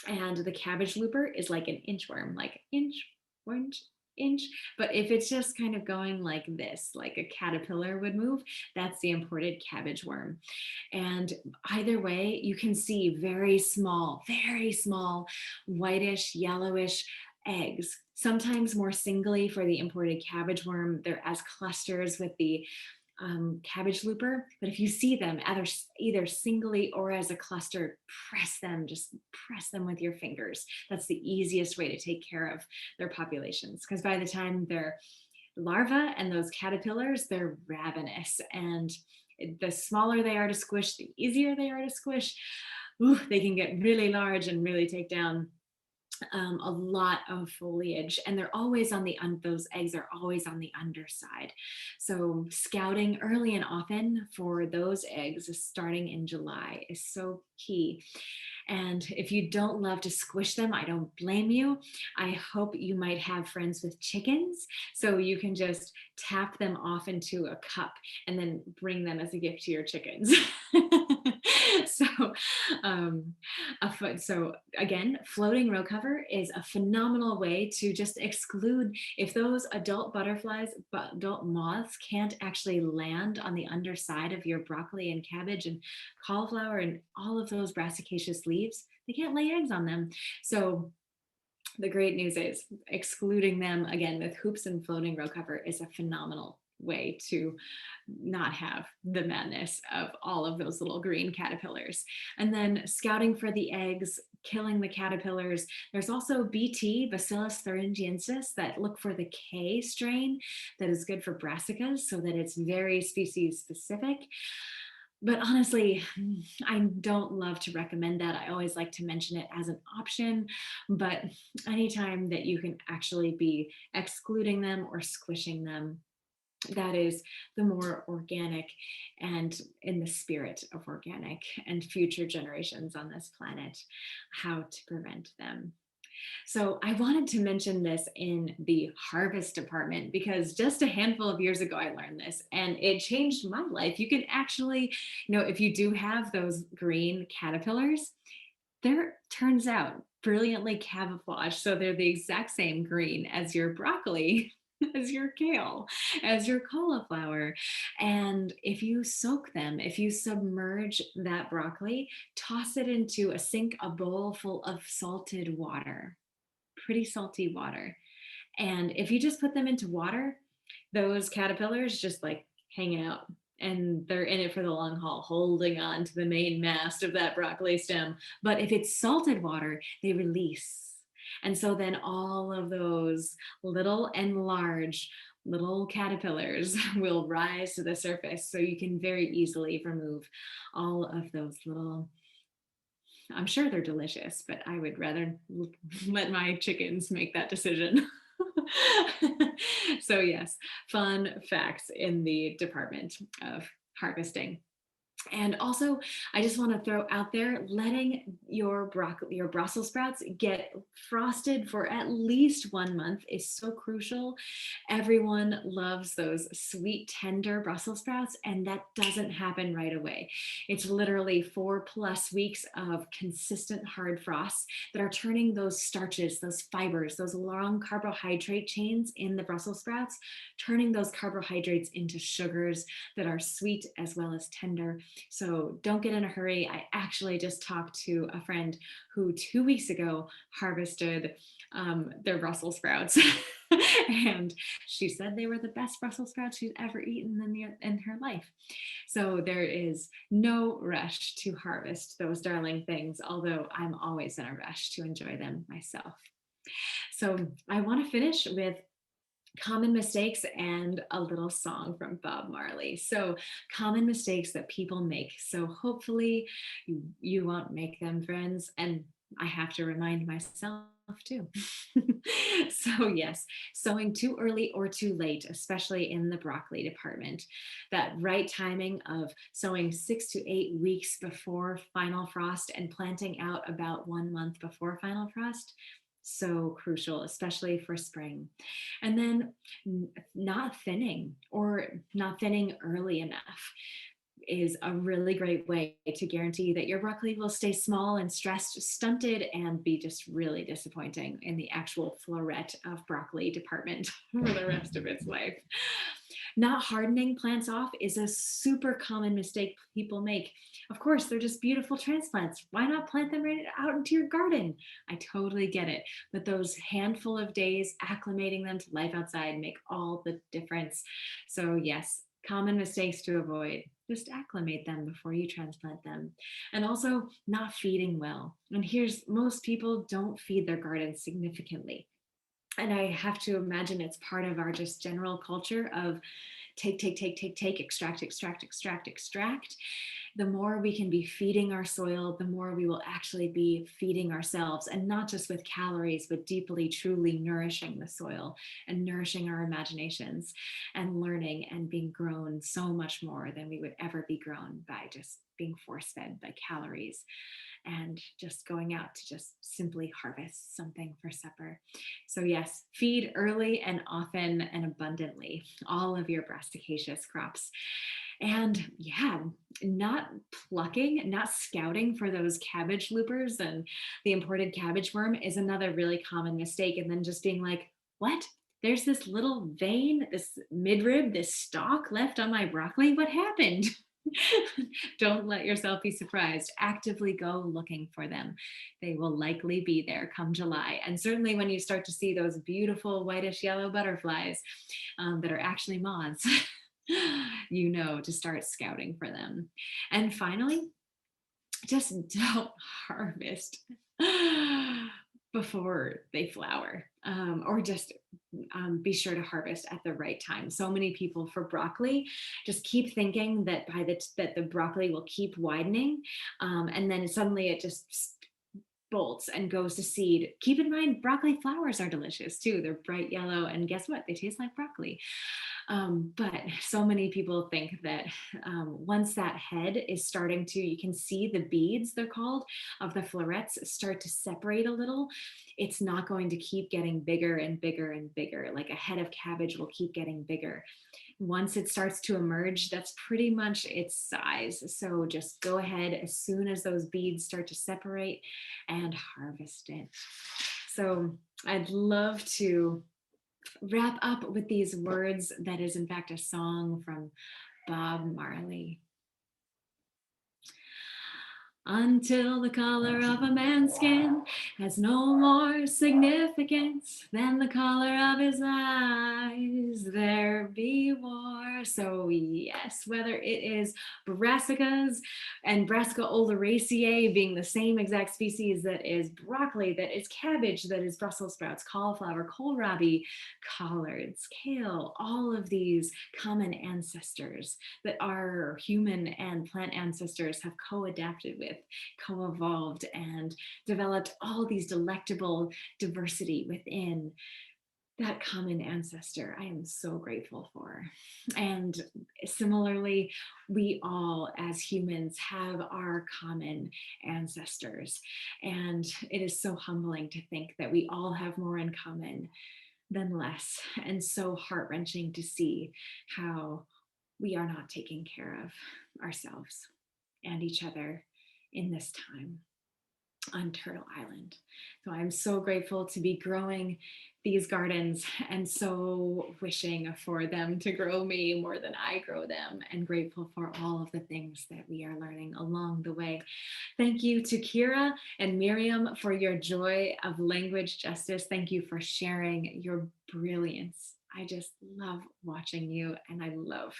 Speaker 1: And the cabbage looper is like an inchworm, like inch. But if it's just kind of going like this, like a caterpillar would move, that's the imported cabbage worm. And either way, you can see very small, whitish, yellowish eggs, sometimes more singly for the imported cabbage worm. They're as clusters with the cabbage looper, but if you see them either singly or as a cluster, just press them with your fingers. That's the easiest way to take care of their populations, because by the time they're larvae and those caterpillars, they're ravenous, and the smaller they are to squish, the easier they are to squish. Ooh, they can get really large and really take down a lot of foliage, and they're always on the those eggs are always on the underside. So scouting early and often for those eggs starting in July is so key. And if you don't love to squish them, I don't blame you. I hope you might have friends with chickens, so you can just tap them off into a cup and then bring them as a gift to your chickens. so um, so again, floating row cover is a phenomenal way to just exclude if those adult butterflies, adult moths can't actually land on the underside of your broccoli and cabbage and cauliflower and all of those brassicaceous leaves, they can't lay eggs on them. So the great news is excluding them again with hoops and floating row cover is a phenomenal way to not have the madness of all of those little green caterpillars. And then scouting for the eggs, killing the caterpillars. There's also BT, Bacillus thuringiensis, that look for the K strain that is good for brassicas, so that it's very species specific. But honestly, I don't love to recommend that. I always like to mention it as an option, but anytime that you can actually be excluding them or squishing them, that is the more organic and in the spirit of organic and future generations on this planet, how to prevent them. So I wanted to mention this in the harvest department because just a handful of years ago, I learned this and it changed my life. You can actually, if you do have those green caterpillars, they're, turns out, brilliantly camouflaged. So they're the exact same green as your broccoli, as your kale, as your cauliflower. And if you soak them, if you submerge that broccoli, toss it into a sink, a bowl full of salted water, pretty salty water. And if you just put them into water, those caterpillars just like hang out and they're in it for the long haul, holding on to the main mast of that broccoli stem. But if it's salted water, they release. And so then all of those little and large little caterpillars will rise to the surface. So you can very easily remove all of those little, I'm sure they're delicious, but I would rather let my chickens make that decision. So yes, fun facts in the department of harvesting. And also, I just want to throw out there, letting your broccoli, your Brussels sprouts get frosted for at least 1 month is so crucial. Everyone loves those sweet, tender Brussels sprouts, and that doesn't happen right away. It's literally 4+ weeks of consistent hard frosts that are turning those starches, those fibers, those long carbohydrate chains in the Brussels sprouts, turning those carbohydrates into sugars that are sweet as well as tender. So don't get in a hurry. I actually just talked to a friend who 2 weeks ago harvested their Brussels sprouts. And she said they were the best Brussels sprouts she's ever eaten in her life. So there is no rush to harvest those darling things, although I'm always in a rush to enjoy them myself. So I want to finish with common mistakes and a little song from Bob Marley. So common mistakes that people make. So hopefully you won't make them, friends. And I have to remind myself too. So yes, sowing too early or too late, especially in the broccoli department. That right timing of sowing 6 to 8 weeks before final frost and planting out about 1 month before final frost, so crucial, especially for spring. And then not thinning or not thinning early enough is a really great way to guarantee that your broccoli will stay small and stressed, stunted, and be just really disappointing in the actual floret of broccoli department for the rest of its life. Not hardening plants off is a super common mistake people make. Of course, they're just beautiful transplants. Why not plant them right out into your garden? I totally get it. But those handful of days acclimating them to life outside make all the difference. So yes, common mistakes to avoid. Just acclimate them before you transplant them. And also not feeding well. And here's, most people don't feed their gardens significantly. And I have to imagine it's part of our just general culture of take, extract, extract, extract, extract, the more we can be feeding our soil, the more we will actually be feeding ourselves, and not just with calories, but deeply, truly nourishing the soil and nourishing our imaginations and learning and being grown so much more than we would ever be grown by just being force fed by calories and just going out to just simply harvest something for supper. So yes, feed early and often and abundantly all of your brassicaceous crops. And yeah, not plucking, not scouting for those cabbage loopers and the imported cabbage worm is another really common mistake. And then just being like, what? There's this little vein, this midrib, this stalk left on my broccoli. What happened? Don't let yourself be surprised. Actively go looking for them. They will likely be there come July. And certainly when you start to see those beautiful whitish yellow butterflies that are actually moths, you know to start scouting for them. And finally, just don't harvest before they flower, or just be sure to harvest at the right time. So many people for broccoli just keep thinking that that the broccoli will keep widening, and then suddenly it just bolts and goes to seed. Keep in mind, broccoli flowers are delicious too. They're bright yellow, and guess what? They taste like broccoli. But so many people think that once that head is starting to, you can see the beads, they're called, of the florets start to separate a little. It's not going to keep getting bigger and bigger and bigger. Like a head of cabbage will keep getting bigger. Once it starts to emerge, that's pretty much its size. So just go ahead as soon as those beads start to separate and harvest it. So I'd love to wrap up with these words that is in fact a song from Bob Marley. Until the color of a man's skin has no more significance than the color of his eyes, there be war. So yes, whether it is brassicas and Brassica oleracea being the same exact species that is broccoli, that is cabbage, that is Brussels sprouts, cauliflower, kohlrabi, collards, kale, all of these common ancestors that our human and plant ancestors have co-adapted with, co-evolved, and developed all these delectable diversity within that common ancestor. I am so grateful for. And similarly, we all as humans have our common ancestors. And it is so humbling to think that we all have more in common than less, and so heart-wrenching to see how we are not taking care of ourselves and each other in this time on Turtle Island. So I'm so grateful to be growing these gardens and so wishing for them to grow me more than I grow them, and grateful for all of the things that we are learning along the way. Thank you to Kira and Miriam for your joy of language justice. Thank you for sharing your brilliance. I just love watching you, and I love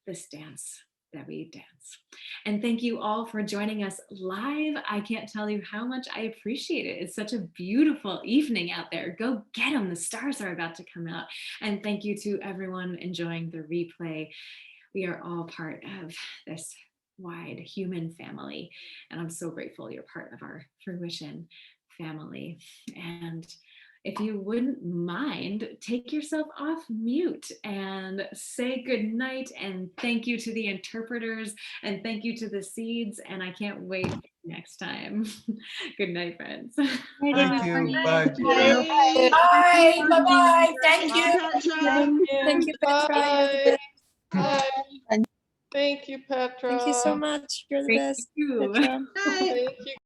Speaker 1: this dance that we dance. And thank you all for joining us live. I can't tell you how much I appreciate it. It's such a beautiful evening out there. Go get them. The stars are about to come out. And thank you to everyone enjoying the replay. We are all part of this wide human family, and I'm so grateful you're part of our Fruition family. And if you wouldn't mind, take yourself off mute and say good night, and thank you to the interpreters, and thank you to the seeds, and I can't wait next time. Good night, friends.
Speaker 2: Thank you. Bye.
Speaker 3: Bye.
Speaker 4: Bye. Bye-bye. Thank you.
Speaker 3: Petra.
Speaker 4: Thank you, Petra. You're the
Speaker 3: Bye.
Speaker 4: best.
Speaker 3: Bye. Thank you, Petra.
Speaker 4: Thank you so much. You're the
Speaker 1: Thank
Speaker 4: best,
Speaker 1: you.
Speaker 4: Petra.
Speaker 3: Thank you.